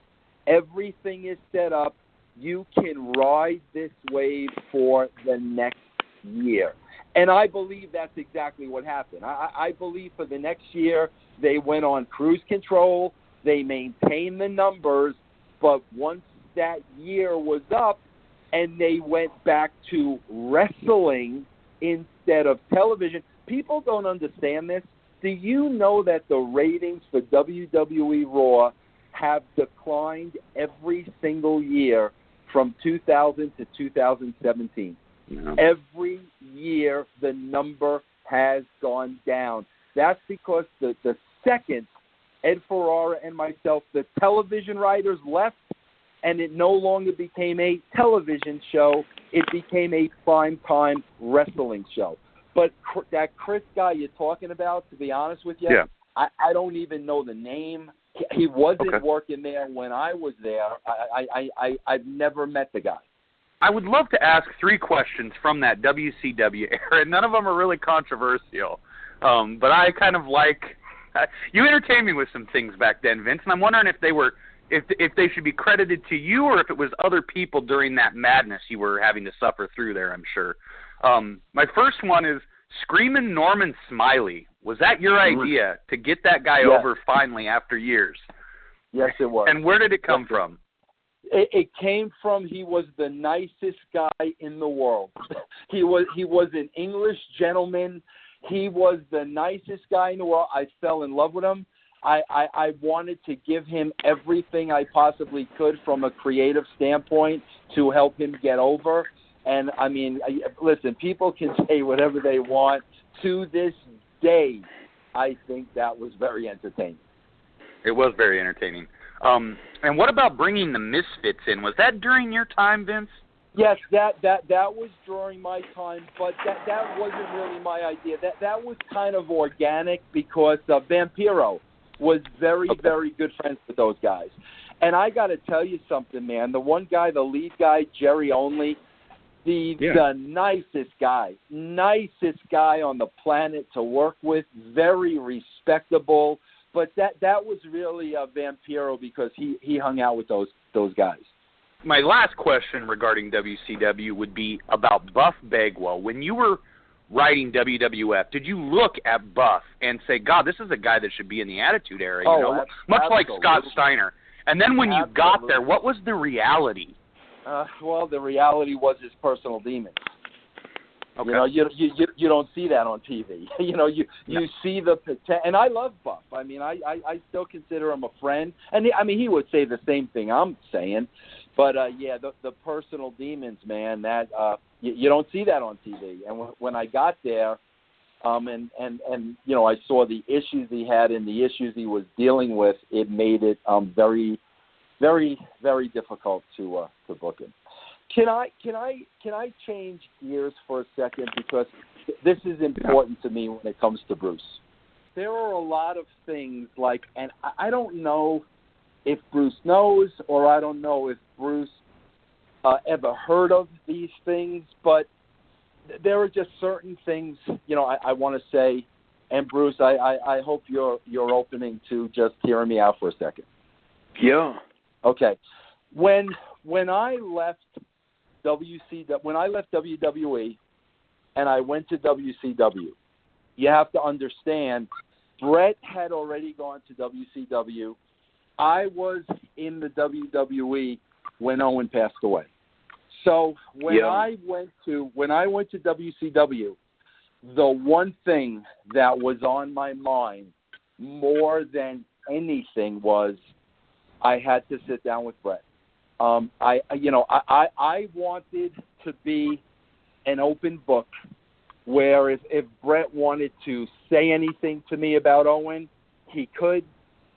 Everything is set up. You can ride this wave for the next year. And I believe that's exactly what happened. I believe for the next year, they went on cruise control. They maintained the numbers. But once that year was up and they went back to wrestling instead of television, people don't understand this. Do you know that the ratings for WWE Raw have declined every single year from 2000 to 2017? No. Every year the number has gone down. That's because the second Ed Ferrara and myself, the television writers, left, and it no longer became a television show. It became a primetime wrestling show. But that Chris guy you're talking about, to be honest with you, yeah. I don't even know the name. He wasn't working there when I was there. I've never met the guy. I would love to ask 3 questions from that WCW era. None of them are really controversial, but I kind of like you entertained me with some things back then, Vince, and I'm wondering if they should be credited to you or if it was other people during that madness you were having to suffer through there, I'm sure. My first one is Screamin' Norman Smiley. Was that your idea to get that guy over finally after years? Yes, it was. And where did it come from? It came from he was the nicest guy in the world. He was an English gentleman. He was the nicest guy in the world. I fell in love with him. I wanted to give him everything I possibly could from a creative standpoint to help him get over. And, I mean, listen, people can say whatever they want. To this day, I think that was very entertaining. It was very entertaining. And what about bringing the Misfits in? Was that during your time, Vince? Yes, that was during my time, but that wasn't really my idea. That was kind of organic because Vampiro was very, very good friends with those guys. And I got to tell you something, man. The one guy, the lead guy, Jerry Only, the nicest guy on the planet to work with, very respectable. But that was really Vampiro because he hung out with those guys. My last question regarding WCW would be about Buff Bagwell. When you were writing WWF, did you look at Buff and say, God, this is a guy that should be in the Attitude Era, much like Scott Steiner? And then when you got there, what was the reality? Well, the reality was his personal demons. Okay. You don't see that on TV. You see the potential. And I love Buff. I mean, I still consider him a friend. And he would say the same thing I'm saying. But the personal demons, man, that you don't see that on TV. And when I got there, and I saw the issues he had and the issues he was dealing with, it made it very, very, very difficult to book him. Can I change gears for a second, because this is important to me when it comes to Bruce. There are a lot of things like, and I don't know if Bruce knows, or I don't know if Bruce ever heard of these things, but there are just certain things, I want to say, and Bruce, I hope you're opening to just hearing me out for a second. Yeah. Okay. When I left WWE and I went to WCW, you have to understand, Bret had already gone to WCW. I was in the WWE when Owen passed away. So when I went to WCW, the one thing that was on my mind more than anything was I had to sit down with Bret. I wanted to be an open book where if Bret wanted to say anything to me about Owen, he could.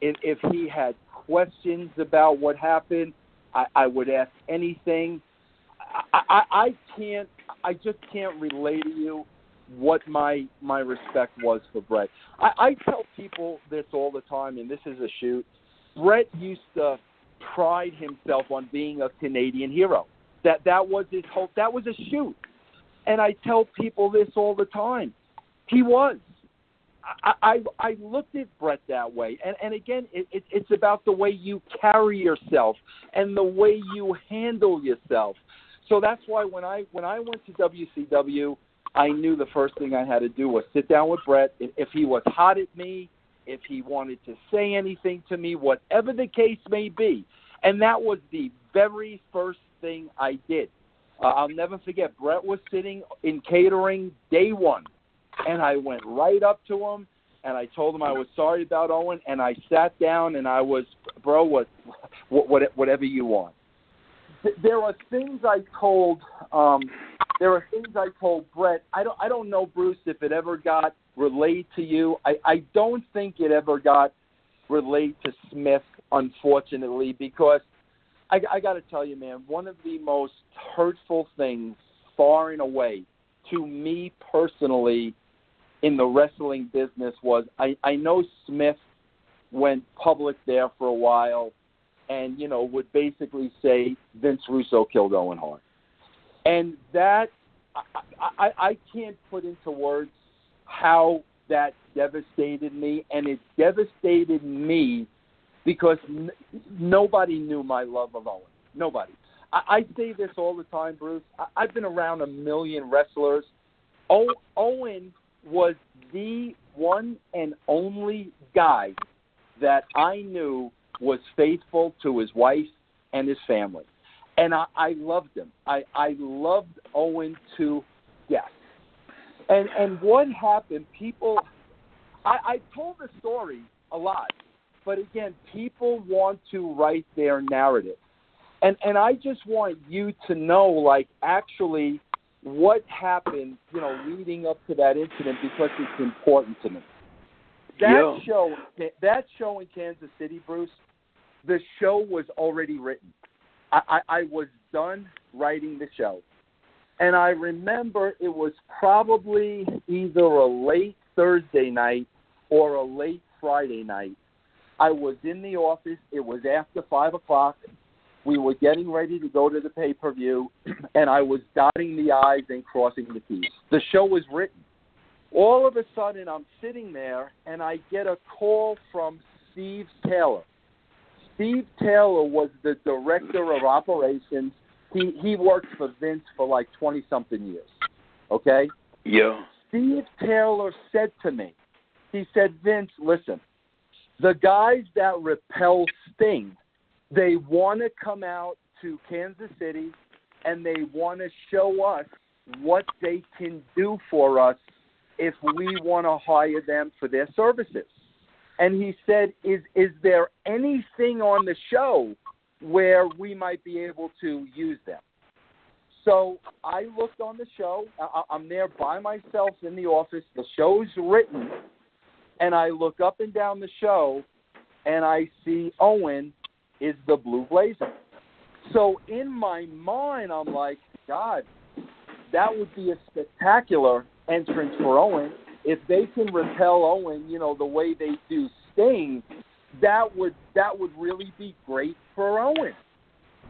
If he had questions about what happened, I would ask anything. I just can't relay to you what my respect was for Bret. I tell people this all the time, and this is a shoot. Bret used to pride himself on being a Canadian hero. That was his hope. That was a shoot. And I tell people this all the time. He was. I looked at Bret that way. And again, it's about the way you carry yourself and the way you handle yourself. So that's why when I went to WCW, I knew the first thing I had to do was sit down with Bret. If he was hot at me, if he wanted to say anything to me, whatever the case may be. And that was the very first thing I did. I'll never forget, Bret was sitting in catering day one, and I went right up to him, and I told him I was sorry about Owen, and I sat down, and I was, bro, whatever you want. There are things I told Bret. I don't know, Bruce, if it ever got relayed to you. I don't think it ever got relayed to Smith, unfortunately, because I got to tell you, man, one of the most hurtful things, far and away, to me personally in the wrestling business was I know Smith went public there for a while and, would basically say Vince Russo killed Owen Hart. And that, I can't put into words how that devastated me, and it devastated me because nobody knew my love of Owen. Nobody. I say this all the time, Bruce. I've been around a million wrestlers. Owen was the one and only guy that I knew was faithful to his wife and his family. And I loved him. I loved Owen to death. And what happened, people, I told the story a lot, but again, people want to write their narrative. And I just want you to know, actually what happened, leading up to that incident, because it's important to me. That show in Kansas City, Bruce, the show was already written. I was done writing the show. And I remember it was probably either a late Thursday night or a late Friday night. I was in the office. It was after 5 o'clock. We were getting ready to go to the pay-per-view, and I was dotting the I's and crossing the T's. The show was written. All of a sudden, I'm sitting there, and I get a call from Steve Taylor. Steve Taylor was the director of operations. He worked for Vince for 20-something years, okay? Yeah. Steve Taylor said to me, he said, Vince, listen, the guys that repel Sting, they want to come out to Kansas City and they want to show us what they can do for us if we want to hire them for their services. And he said, is there anything on the show where we might be able to use them? So I looked on the show. I'm there by myself in the office. The show's written. And I look up and down the show, and I see Owen is the Blue Blazer. So in my mind, I'm like, God, that would be a spectacular entrance for Owen. If they can repel Owen, the way they do Sting, that would really be great for Owen.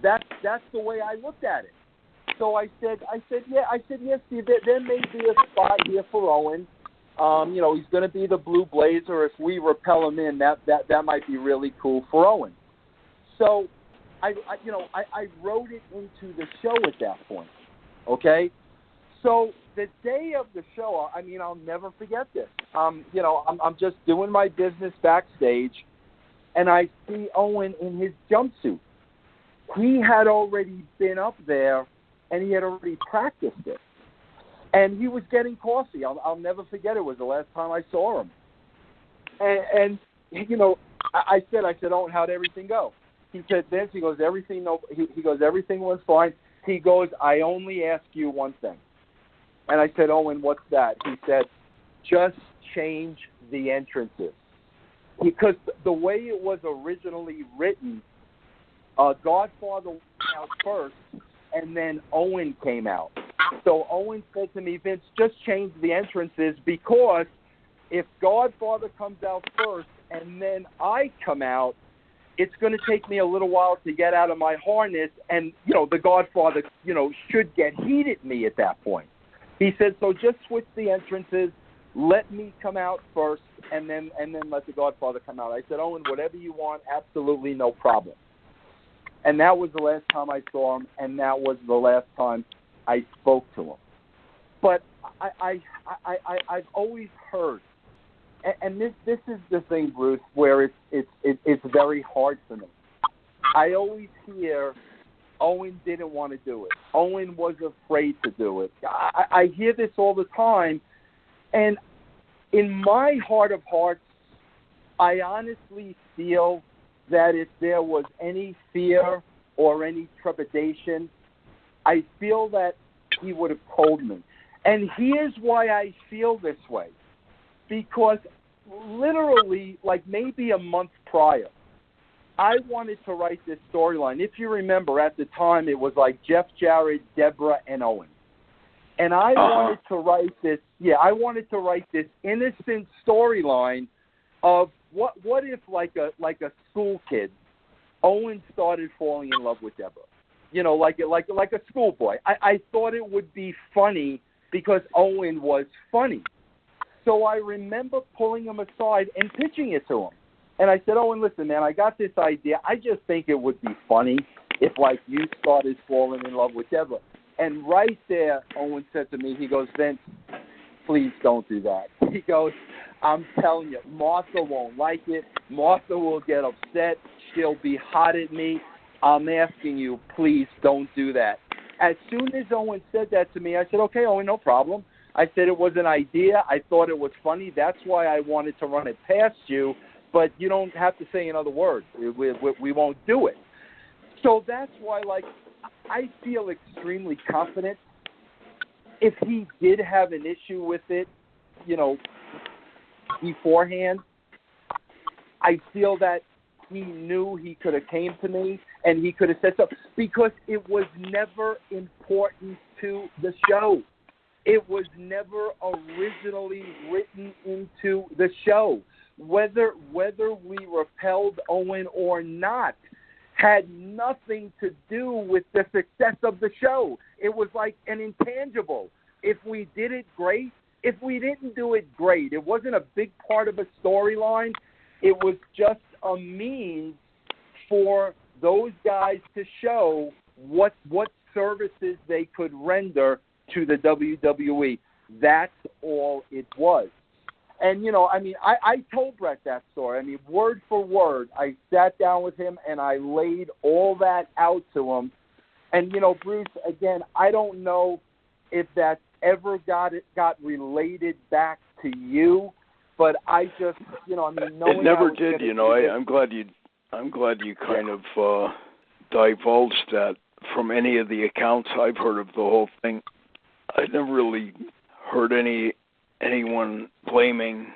That's the way I looked at it. So I said, yes, Steve, there may be a spot here for Owen. He's going to be the Blue Blazer. If we repel him in, that might be really cool for Owen. So I wrote it into the show at that point. Okay, so the day of the show, I'll never forget this. I'm just doing my business backstage, and I see Owen in his jumpsuit. He had already been up there, and he had already practiced it. And he was getting coffee. I'll never forget it. Was the last time I saw him. And I said, Owen, how'd everything go? He said, Vince, he goes, everything was fine. He goes, I only ask you one thing. And I said, Owen, what's that? He said, just change the entrances. Because the way it was originally written, Godfather went out first, and then Owen came out. So Owen said to me, Vince, just change the entrances, because if Godfather comes out first and then I come out, it's going to take me a little while to get out of my harness, and, the Godfather, should get heat at me at that point. He said, so just switch the entrances, let me come out first, and then let the Godfather come out. I said, Owen, whatever you want, absolutely no problem. And that was the last time I saw him, and that was the last time I spoke to him. But I've always heard, and this is the thing, Bruce, where it's very hard for me. I always hear Owen didn't want to do it. Owen was afraid to do it. I hear this all the time, and in my heart of hearts, I honestly feel that if there was any fear or any trepidation, I feel that he would have told me. And here's why I feel this way. Because literally, like maybe a month prior, I wanted to write this storyline. If you remember, at the time, it was like Jeff Jarrett, Deborah, and Owen. And I wanted to write this, I wanted to write this innocent storyline of what if, like a school kid, Owen started falling in love with Deborah. Like a schoolboy. I thought it would be funny because Owen was funny. So I remember pulling him aside and pitching it to him. And I said, Owen, listen, man, I got this idea. I just think it would be funny if, like, you started falling in love with Deborah. And right there, Owen said to me, he goes, Vince, please don't do that. He goes, I'm telling you, Martha won't like it. Martha will get upset. She'll be hot at me. I'm asking you, please don't do that. As soon as Owen said that to me, I said, okay, Owen, no problem. I said it was an idea. I thought it was funny. That's why I wanted to run it past you, but you don't have to say another word. We won't do it. So that's why, like, I feel extremely confident. If he did have an issue with it, beforehand, I feel that he knew he could have came to me and he could have said so, because it was never important to the show. It was never originally written into the show. Whether we repelled Owen or not had nothing to do with the success of the show. It was like an intangible. If we did it, great. If we didn't do it, great. It wasn't a big part of a storyline. It was just a means for those guys to show what services they could render to the WWE. That's all it was. And, I told Bret that story. Word for word, I sat down with him and I laid all that out to him. And, Bruce, again, I don't know if that ever got related back to you, but I just, knowing it never did. I'm glad you kind of divulged that. From any of the accounts I've heard of the whole thing, I never really heard anyone blaming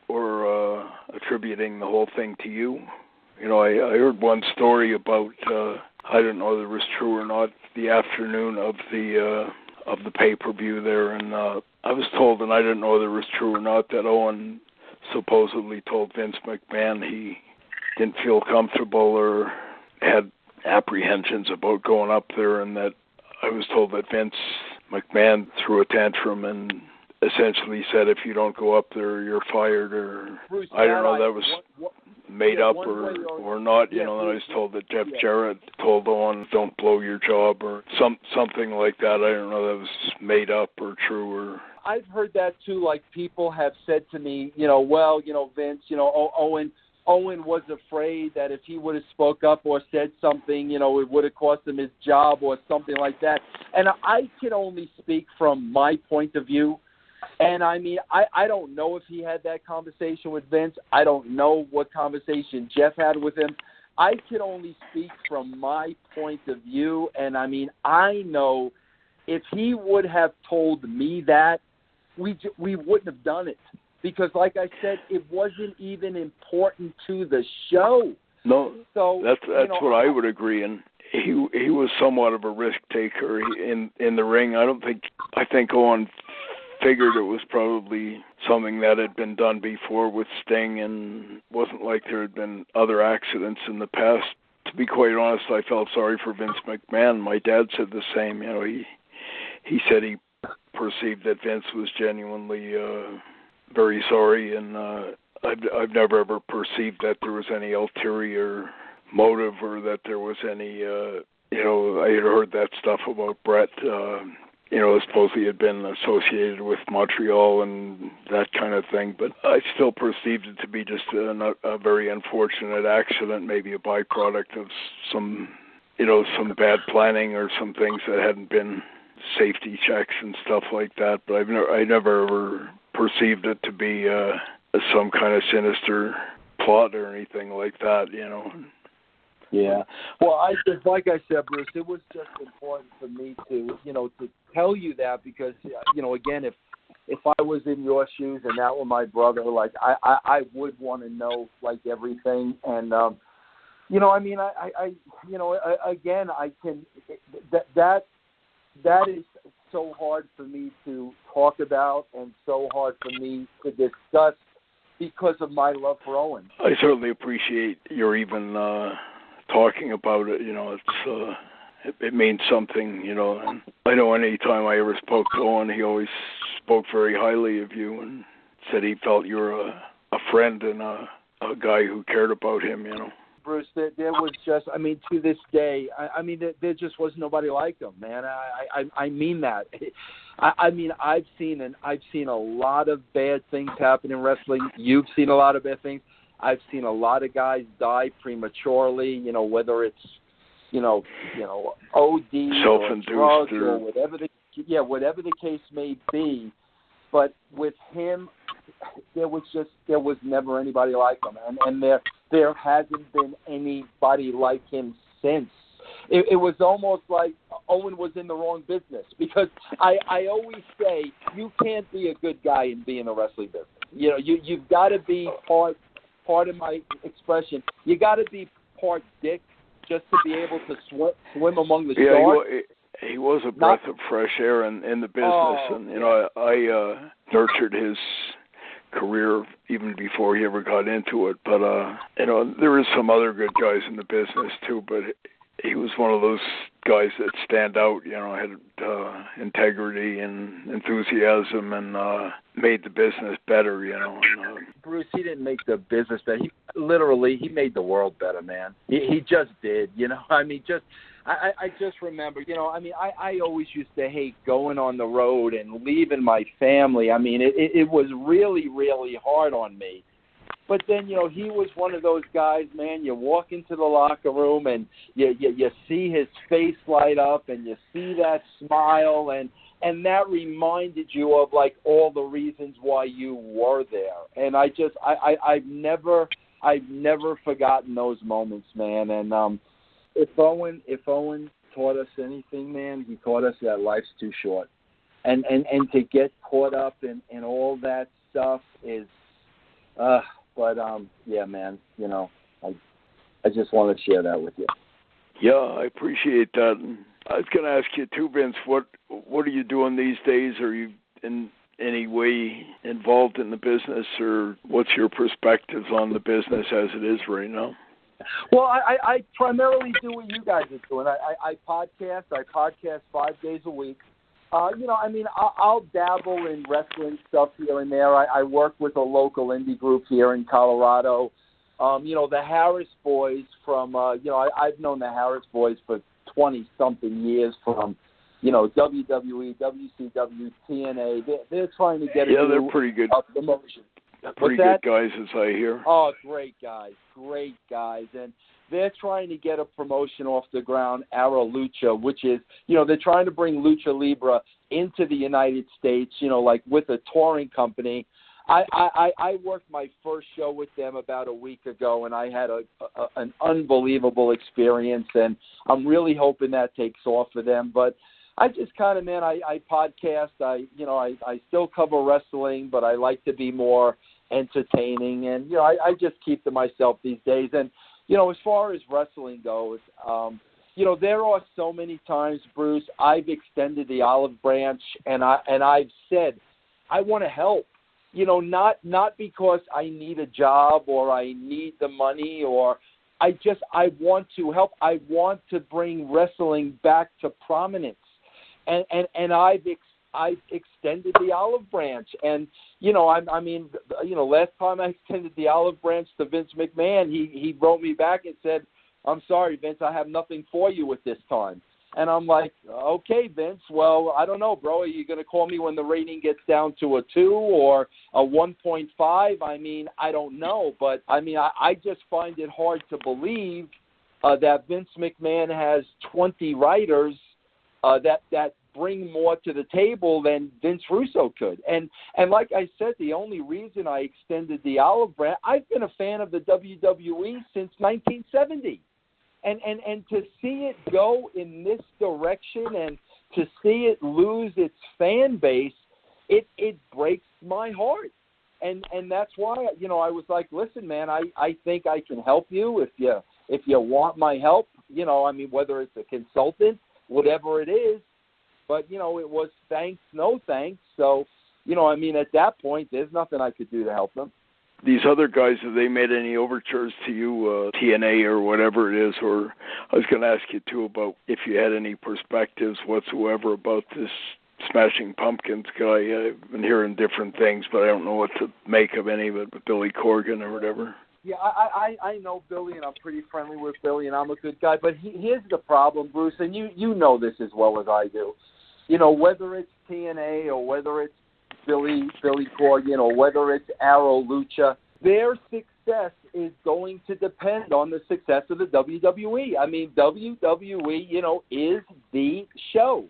or attributing the whole thing to you. I heard one story about, I don't know whether it was true or not, the afternoon of the pay-per-view there, and I was told, and I didn't know whether it was true or not, that Owen supposedly told Vince McMahon he didn't feel comfortable or had apprehensions about going up there, and that I was told that Vince McMahon threw a tantrum and essentially said, if you don't go up there, you're fired, or Bruce, I don't know, that was made up or not, and I was told that Jeff Jarrett told Owen, don't blow your job, or something like that. I don't know that was made up or true. Or I've heard that too, like people have said to me, Vince, Owen was afraid that if he would have spoke up or said something, it would have cost him his job or something like that. And I can only speak from my point of view. And, I don't know if he had that conversation with Vince. I don't know what conversation Jeff had with him. I can only speak from my point of view. And, I know if he would have told me that, we wouldn't have done it. Because, like I said, it wasn't even important to the show. No, so that's what I would agree. And he was somewhat of a risk taker in the ring. I think Owen figured it was probably something that had been done before with Sting, and wasn't like there had been other accidents in the past. To be quite honest, I felt sorry for Vince McMahon. My dad said the same. He said he perceived that Vince was genuinely very sorry, and I've never ever perceived that there was any ulterior motive or that there was any. I had heard that stuff about Bret. Supposedly had been associated with Montreal and that kind of thing, but I still perceived it to be just a very unfortunate accident, maybe a byproduct of some bad planning or some things that hadn't been safety checks and stuff like that. But I never ever perceived it to be some kind of sinister plot or anything like that, Yeah. Well, like I said, Bruce, it was just important for me to tell you that, because, again, if I was in your shoes and that were my brother, like I would want to know like everything. And, again, I can, that is so hard for me to talk about and so hard for me to discuss because of my love for Owen. I certainly appreciate your even talking about it. It means something, and I know any time I ever spoke to Owen, he always spoke very highly of you and said he felt you were a friend and a guy who cared about him, Bruce, there was just, to this day, there just was nobody like him, man. I mean that. I've seen a lot of bad things happen in wrestling. You've seen a lot of bad things. I've seen a lot of guys die prematurely, whether it's, OD self-induced or drugs or whatever the case may be. But with him, there was never anybody like him, and there hasn't been anybody like him since. It was almost like Owen was in the wrong business, because I always say you can't be a good guy and be in the wrestling business. You've got to be part of my expression. You got to be part dick just to be able to swim among the sharks. He was a breath of fresh air in the business, and I nurtured his career even before he ever got into it. But there is some other good guys in the business too, but he was one of those guys that stand out, had integrity and enthusiasm, and made the business better, Bruce, he didn't make the business better. He made the world better, man. He just did, I just remember, I always used to hate going on the road and leaving my family. It was really, really hard on me. But then, he was one of those guys, man, you walk into the locker room and you see his face light up and you see that smile, and that reminded you of, like, all the reasons why you were there. And I've never forgotten those moments, man. And if Owen taught us anything, man, he taught us that life's too short. And to get caught up in all that stuff is... yeah, man, I just want to share that with you. Yeah, I appreciate that. And I was going to ask you too, Vince, what are you doing these days? Are you in any way involved in the business, or what's your perspectives on the business as it is right now? Well, I primarily do what you guys are doing. I podcast. I podcast 5 days a week. I'll dabble in wrestling stuff here and there. I work with a local indie group here in Colorado. The Harris Boys from, I've known the Harris Boys for 20-something years from, WWE, WCW, TNA. They're trying to get they're pretty good. Promotion. Pretty good guys, as I hear. Oh, great guys. And they're trying to get a promotion off the ground, Ara Lucha, which is, they're trying to bring Lucha Libre into the United States, like with a touring company. I worked my first show with them about a week ago, and I had an unbelievable experience, and I'm really hoping that takes off for them. But I just kind of, I podcast. I still cover wrestling, but I like to be more entertaining, and I just keep to myself these days. And as far as wrestling goes, there are so many times, Bruce, I've extended the olive branch, and I've said I want to help. Not because I need a job or I need the money, or I want to help. I want to bring wrestling back to prominence, and I've extended the olive branch. And last time I extended the olive branch to Vince McMahon, he wrote me back and said, "I'm sorry, Vince, I have nothing for you at this time." And I'm like, okay, Vince, well, I don't know, bro. Are you going to call me when the rating gets down to a 2 or a 1.5? I don't know. But, I just find it hard to believe that Vince McMahon has 20 writers that bring more to the table than Vince Russo could. And like I said, the only reason I extended the olive branch, I've been a fan of the WWE since 1970. And to see it go in this direction and to see it lose its fan base, it breaks my heart. And that's why, I was like, listen, man, I think I can help you if you want my help, whether it's a consultant, whatever it is. But, it was thanks, no thanks. So, at that point, there's nothing I could do to help them. These other guys, have they made any overtures to you, TNA or whatever it is? Or I was going to ask you, too, about if you had any perspectives whatsoever about this Smashing Pumpkins guy. I've been hearing different things, but I don't know what to make of any of it, but Billy Corgan or whatever. Yeah, I know Billy, and I'm pretty friendly with Billy, and I'm a good guy. But here's the problem, Bruce, and you know this as well as I do. Whether it's TNA or whether it's Billy Corgan or whether it's Arrow Lucha, their success is going to depend on the success of the WWE. WWE, is the show,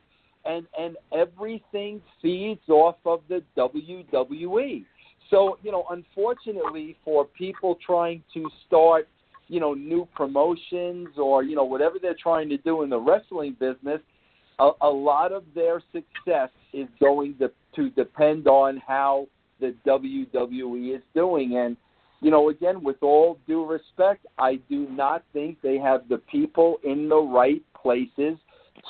and everything feeds off of the WWE. So, unfortunately for people trying to start, new promotions or, whatever they're trying to do in the wrestling business, a lot of their success is going to depend on how the WWE is doing. And, again, with all due respect, I do not think they have the people in the right places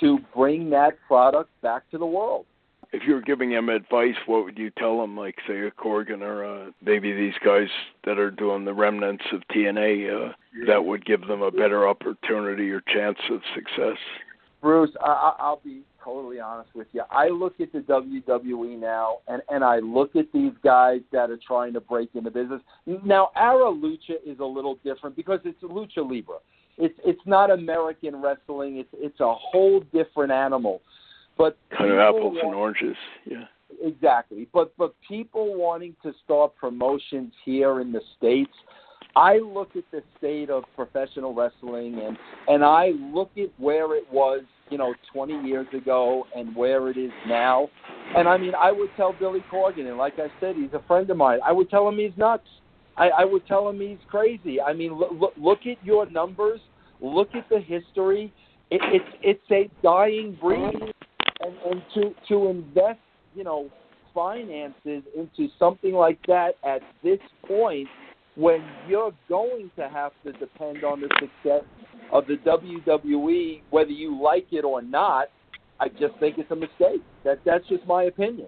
to bring that product back to the world. If you were giving him advice, what would you tell him, like, say, a Corgan or maybe these guys that are doing the remnants of TNA that would give them a better opportunity or chance of success? Bruce, I'll be totally honest with you. I look at the WWE now, and I look at these guys that are trying to break into business. Now, Ara Lucha is a little different because it's Lucha Libre. It's not American wrestling. It's a whole different animal. But kind of apples and oranges, yeah. Exactly. But people wanting to start promotions here in the States, I look at the state of professional wrestling and I look at where it was, 20 years ago and where it is now. And I would tell Billy Corgan, and like I said, he's a friend of mine. I would tell him he's nuts. I would tell him he's crazy. Look at your numbers. Look at the history. It's a dying breed. And to invest, finances into something like that at this point, when you're going to have to depend on the success of the WWE, whether you like it or not, I just think it's a mistake. That's just my opinion.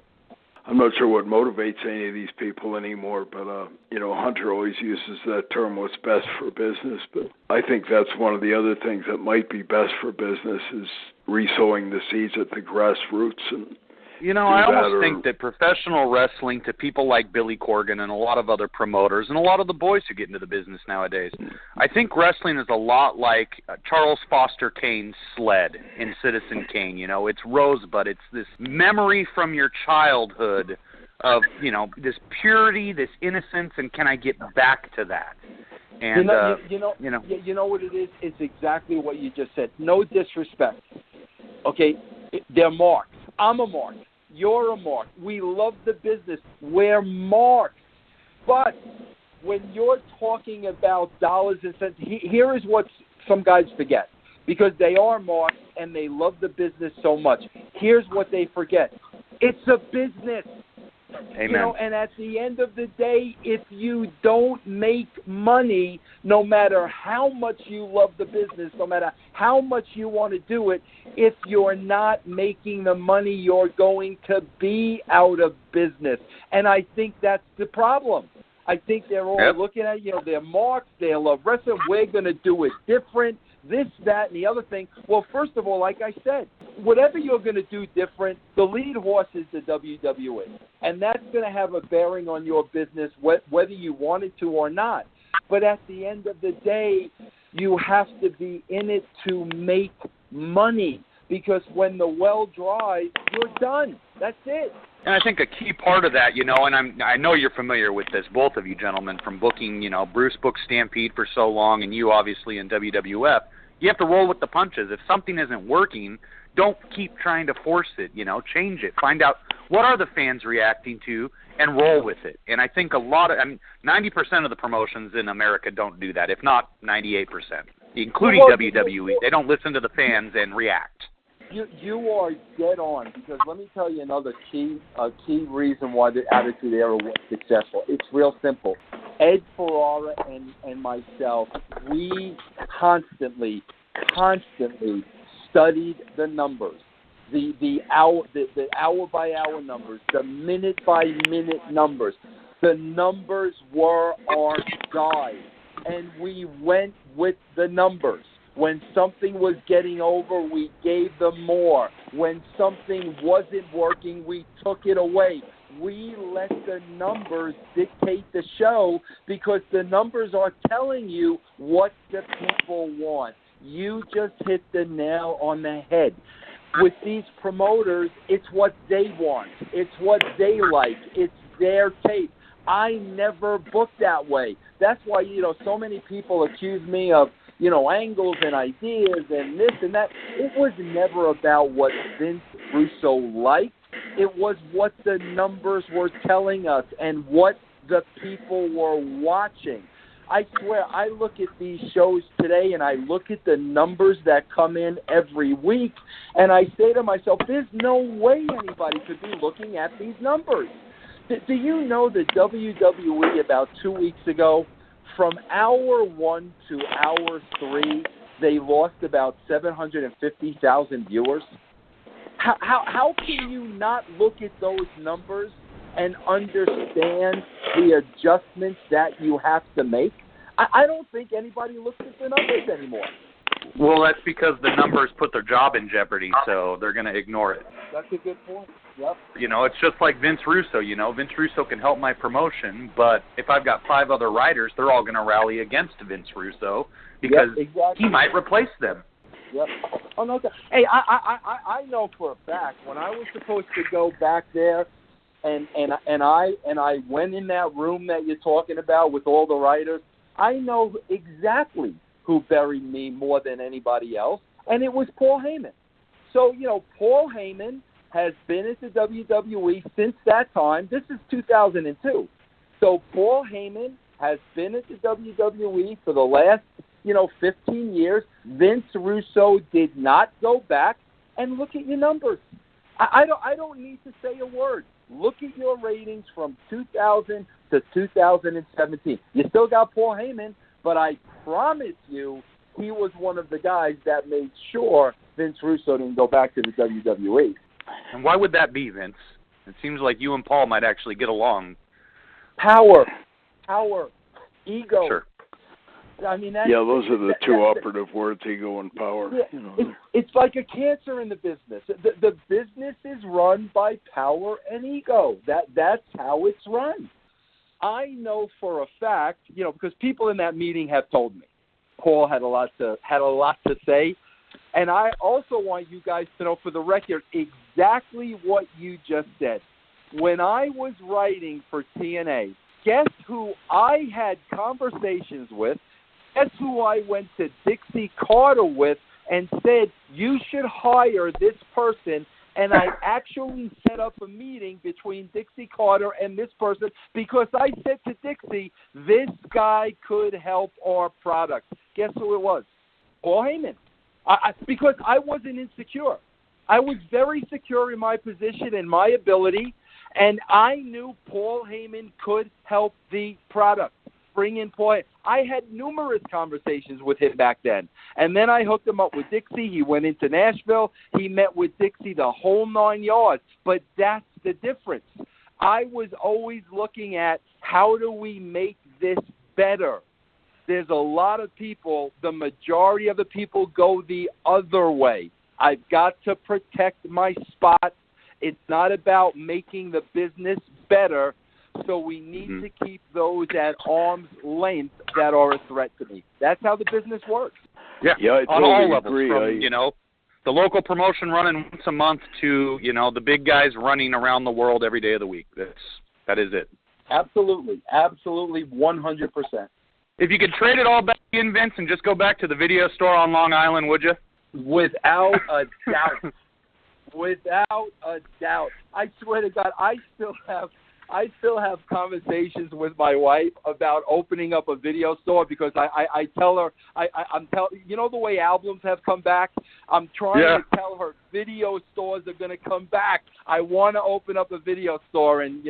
I'm not sure what motivates any of these people anymore, but, Hunter always uses that term, what's best for business. But I think that's one of the other things that might be best for business is resowing the seeds at the grassroots. And I almost think that professional wrestling, to people like Billy Corgan and a lot of other promoters and a lot of the boys who get into the business nowadays, I think wrestling is a lot like Charles Foster Kane's sled in Citizen Kane. It's Rosebud. It's this memory from your childhood of, this purity, this innocence, and can I get back to that? And you know what it is? It's exactly what you just said. No disrespect. Okay, they're marks. I'm a mark. You're a mark. We love the business. We're marks. But when you're talking about dollars and cents, here is what some guys forget. Because they are marks and they love the business so much. Here's what they forget. It's a business. Amen. And at the end of the day, if you don't make money, no matter how much you love the business, no matter how much you want to do it, if you're not making the money, you're going to be out of business. And I think that's the problem. I think they're all looking at, they're marks, they love wrestling, we're going to do it different, this, that, and the other thing. Well, first of all, like I said, whatever you're going to do different, the lead horse is the WWE. And that's going to have a bearing on your business, whether you want it to or not. But at the end of the day, you have to be in it to make money. Because when the well dries, you're done. That's it. And I think a key part of that, and I know you're familiar with this, both of you gentlemen, from booking, Bruce booked Stampede for so long, and you obviously in WWF, you have to roll with the punches. If something isn't working, don't keep trying to force it, change it. Find out what are the fans reacting to and roll with it. And I think 90% of the promotions in America don't do that, if not 98%, including WWE. They don't listen to the fans and react. You are dead on, because let me tell you another key reason why the Attitude Era was successful. It's real simple. Ed Ferrara and myself, we constantly studied the numbers, the hour by hour numbers, the minute by minute numbers. The numbers were our guide, and we went with the numbers. When something was getting over, we gave them more. When something wasn't working, we took it away. We let the numbers dictate the show, because the numbers are telling you what the people want. You just hit the nail on the head. With these promoters, it's what they want. It's what they like. It's their taste. I never booked that way. That's why, so many people accuse me of, angles and ideas and this and that. It was never about what Vince Russo liked. It was what the numbers were telling us and what the people were watching. I swear, I look at these shows today and I look at the numbers that come in every week, and I say to myself, there's no way anybody could be looking at these numbers. Do you know that WWE about 2 weeks ago, from hour 1 to hour 3, they lost about 750,000 viewers? How can you not look at those numbers and understand the adjustments that you have to make? I don't think anybody looks at the numbers anymore. Well, that's because the numbers put their job in jeopardy, so they're going to ignore it. That's a good point. Yep. It's just like Vince Russo. Vince Russo can help my promotion, but if I've got 5 other writers, they're all going to rally against Vince Russo because he might replace them. Yep. Oh no. Hey, I know for a fact when I was supposed to go back there, and I went in that room that you're talking about with all the writers. I know exactly who buried me more than anybody else, and it was Paul Heyman. So Paul Heyman has been at the WWE since that time. This is 2002. So Paul Heyman has been at the WWE for the last, 15 years. Vince Russo did not go back, and look at your numbers. I don't need to say a word. Look at your ratings from 2000 to 2017. You still got Paul Heyman, but I promise you he was one of the guys that made sure Vince Russo didn't go back to the WWE. And why would that be, Vince? It seems like you and Paul might actually get along. Power, ego. Sure. I mean, those are the two operative words, ego and power. Yeah, it's like a cancer in the business. The business is run by power and ego. That's how it's run. I know for a fact, because people in that meeting have told me, Paul had a lot to say, and I also want you guys to know for the record exactly what you just said. When I was writing for TNA, guess who I had conversations with? Guess who I went to Dixie Carter with and said, you should hire this person, and I actually set up a meeting between Dixie Carter and this person because I said to Dixie, this guy could help our product. Guess who it was? Paul Heyman. Because I wasn't insecure. I was very secure in my position and my ability, and I knew Paul Heyman could help the product. Bring in Paul. I had numerous conversations with him back then. And then I hooked him up with Dixie. He went into Nashville. He met with Dixie the whole 9 yards. But that's the difference. I was always looking at how do we make this better. There's a lot of people, the majority of the people go the other way. I've got to protect my spot. It's not about making the business better. So we need to keep those at arm's length that are a threat to me. That's how the business works. Yeah, I totally on all levels, agree. From, the local promotion running once a month to, the big guys running around the world every day of the week. That is it. Absolutely, 100%. If you could trade it all back in, Vince, and just go back to the video store on Long Island, would you? Without a doubt. Without a doubt. I swear to God, I still have conversations with my wife about opening up a video store because I tell her the way albums have come back. I'm trying to tell her video stores are going to come back. I want to open up a video store, and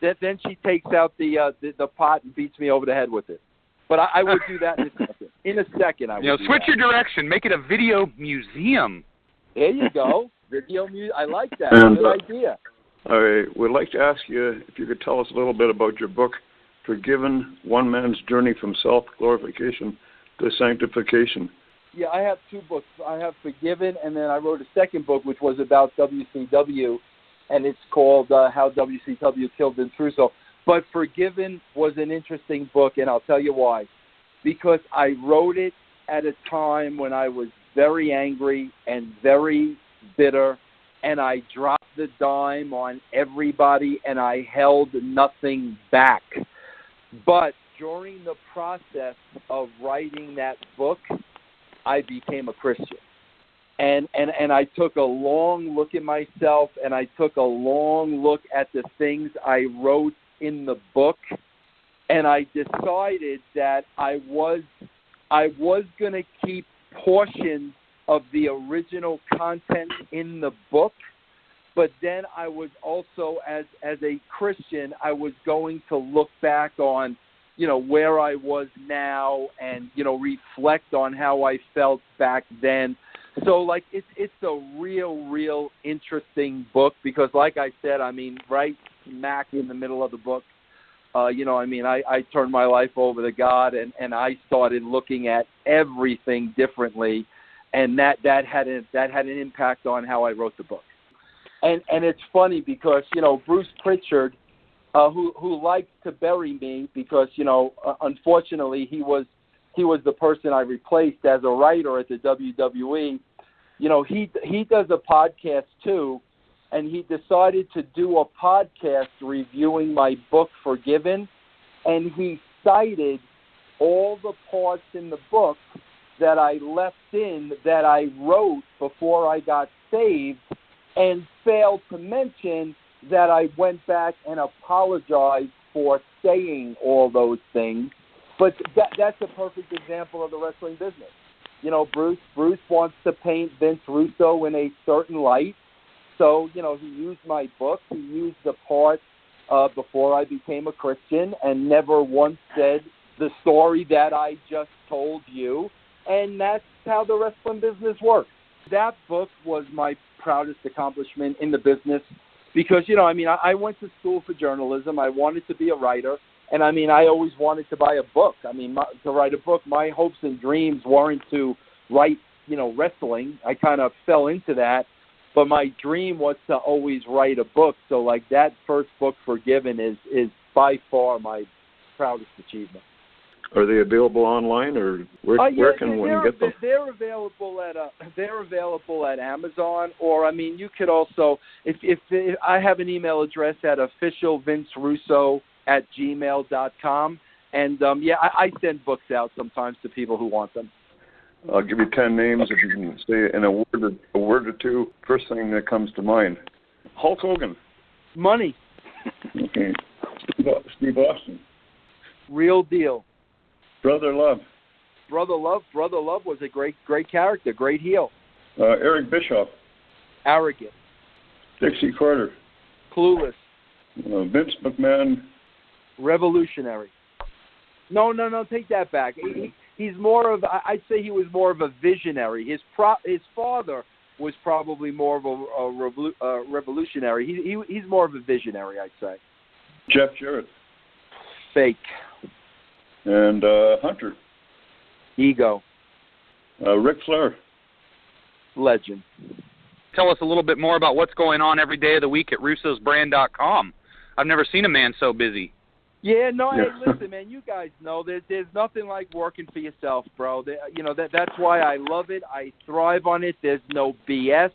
then she takes out the pot and beats me over the head with it. But I would do that in a second. In a second, I would. Switch your direction. Make it a video museum. There you go. Video museum. I like that. And, good idea. I would like to ask you if you could tell us a little bit about your book, Forgiven, One Man's Journey from Self-Glorification to Sanctification. Yeah, I have two books. I have Forgiven, and then I wrote a second book, which was about WCW, and it's called How WCW Killed Vince Russo. But Forgiven was an interesting book, and I'll tell you why. Because I wrote it at a time when I was very angry and very bitter, and I dropped the dime on everybody, and I held nothing back. But during the process of writing that book, I became a Christian. And I took a long look at myself, and I took a long look at the things I wrote in the book, and I decided that I was going to keep portions of the original content in the book, but then I was also, as a Christian, I was going to look back on, where I was now and, reflect on how I felt back then. So, it's a real interesting book because, like I said, right smack in the middle of the book, I turned my life over to God and I started looking at everything differently, and that had an impact on how I wrote the book. And it's funny because Bruce Pritchard, who likes to bury me because unfortunately he was the person I replaced as a writer at the WWE. He does a podcast too, and he decided to do a podcast reviewing my book Forgiven, and he cited all the parts in the book that I left in that I wrote before I got saved, and failed to mention that I went back and apologized for saying all those things. But that's a perfect example of the wrestling business. Bruce wants to paint Vince Russo in a certain light, Russo, you know, he used my book. He used the part before I became a Christian and never once said the story that I just told you. And that's how the wrestling business works. That book was my proudest accomplishment in the business because, you know, I mean, I went to school for journalism. I wanted to be a writer. And, I mean, I always wanted to buy a book. I mean, to write a book, my hopes and dreams weren't to write, you know, wrestling. I kind of fell into that. But my dream was to always write a book. So, like, that first book, Forgiven, is by far my proudest achievement. Are they available online, or where can one get them? They're available at Amazon, or I mean, you could also if I have an email address at officialvincerusso@gmail.com, and I send books out sometimes to people who want them. I'll give you 10 names if you can say in a word or two. First thing that comes to mind: Hulk Hogan. Money. Okay. Steve Austin. Real deal. Brother Love. Brother Love was a great character, great heel. Eric Bischoff. Arrogant. Dixie Carter. Clueless. Vince McMahon. Revolutionary. No, take that back. He's more of, I'd say he was more of a visionary. His father was probably more of a revolutionary. He's more of a visionary, I'd say. Jeff Jarrett. Fake. And Hunter. Ego. Ric Flair. Legend. Tell us a little bit more about what's going on every day of the week at russosbrand.com. I've never seen a man so busy. Yeah, no, hey, listen, man, you guys know there's nothing like working for yourself, bro. That's why I love it. I thrive on it. There's no BS.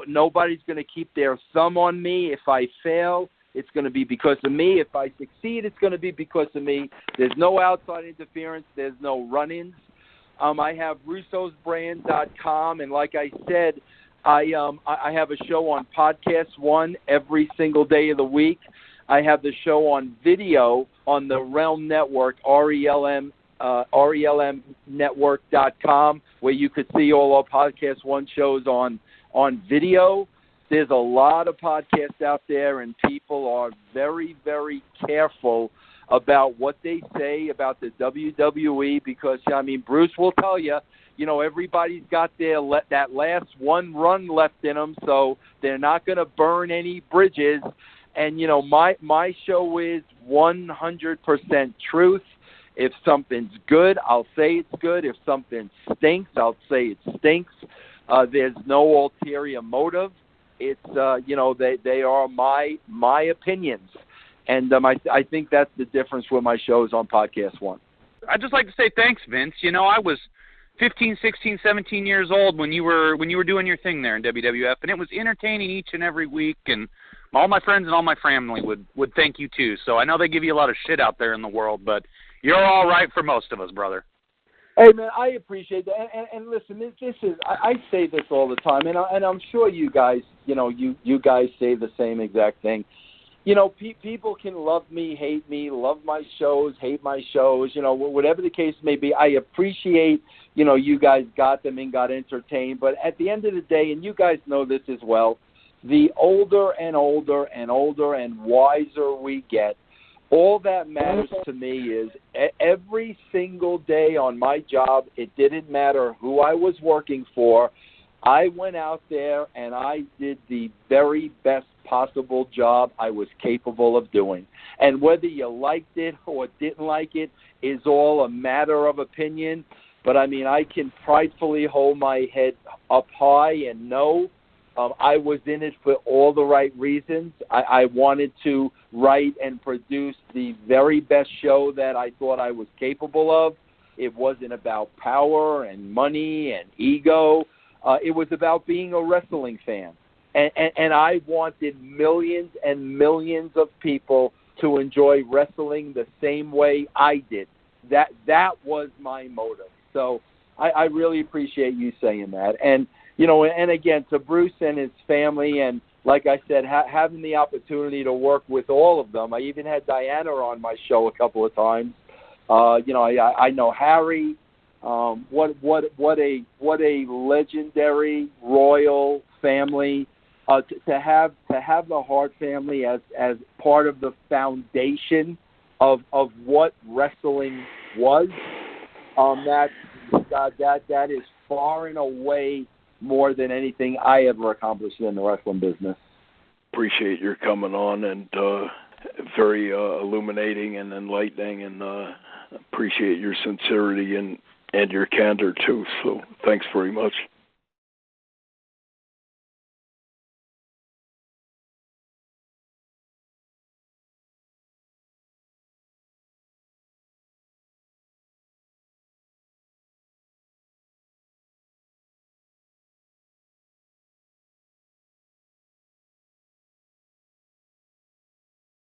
Nobody's going to keep their thumb on me. If I fail, it's going to be because of me. If I succeed, it's going to be because of me. There's no outside interference. There's no run-ins. I have russosbrand.com, and like I said, I have a show on Podcast One every single day of the week. I have the show on video on the Realm Network, RELMnetwork.com, where you could see all our Podcast One shows on video. There's a lot of podcasts out there, and people are very, very careful about what they say about the WWE because, I mean, Bruce will tell you, everybody's got that last one run left in them, so they're not going to burn any bridges. And, my show is 100% truth. If something's good, I'll say it's good. If something stinks, I'll say it stinks. There's no ulterior motive. It's, they are my opinions. And I think that's the difference with my shows on Podcast One. I'd just like to say thanks, Vince. I was 15, 16, 17 years old when you were doing your thing there in WWF, and it was entertaining each and every week, and all my friends and all my family would thank you too. So I know they give you a lot of shit out there in the world, but you're all right for most of us, brother. Hey, man, I appreciate that. And listen, this is I say this all the time, and I'm sure you guys, you guys say the same exact thing. People can love me, hate me, love my shows, hate my shows, whatever the case may be. I appreciate, you guys got them and got entertained. But at the end of the day, and you guys know this as well, the older and older and older and wiser we get, all that matters to me is every single day on my job, it didn't matter who I was working for, I went out there and I did the very best possible job I was capable of doing. And whether you liked it or didn't like it is all a matter of opinion. But, I mean, I can pridefully hold my head up high and know I was in it for all the right reasons. I wanted to write and produce the very best show that I thought I was capable of. It wasn't about power and money and ego. It was about being a wrestling fan. And I wanted millions and millions of people to enjoy wrestling the same way I did. That was my motive. So I really appreciate you saying that. And, and again, to Bruce and his family, and like I said, having the opportunity to work with all of them. I even had Diana on my show a couple of times. I know Harry. What a legendary royal family. to have the Hart family as part of the foundation of what wrestling was, that is far and away more than anything I ever accomplished in the wrestling business. Appreciate your coming on, and very illuminating and enlightening, and appreciate your sincerity and your candor too. So thanks very much.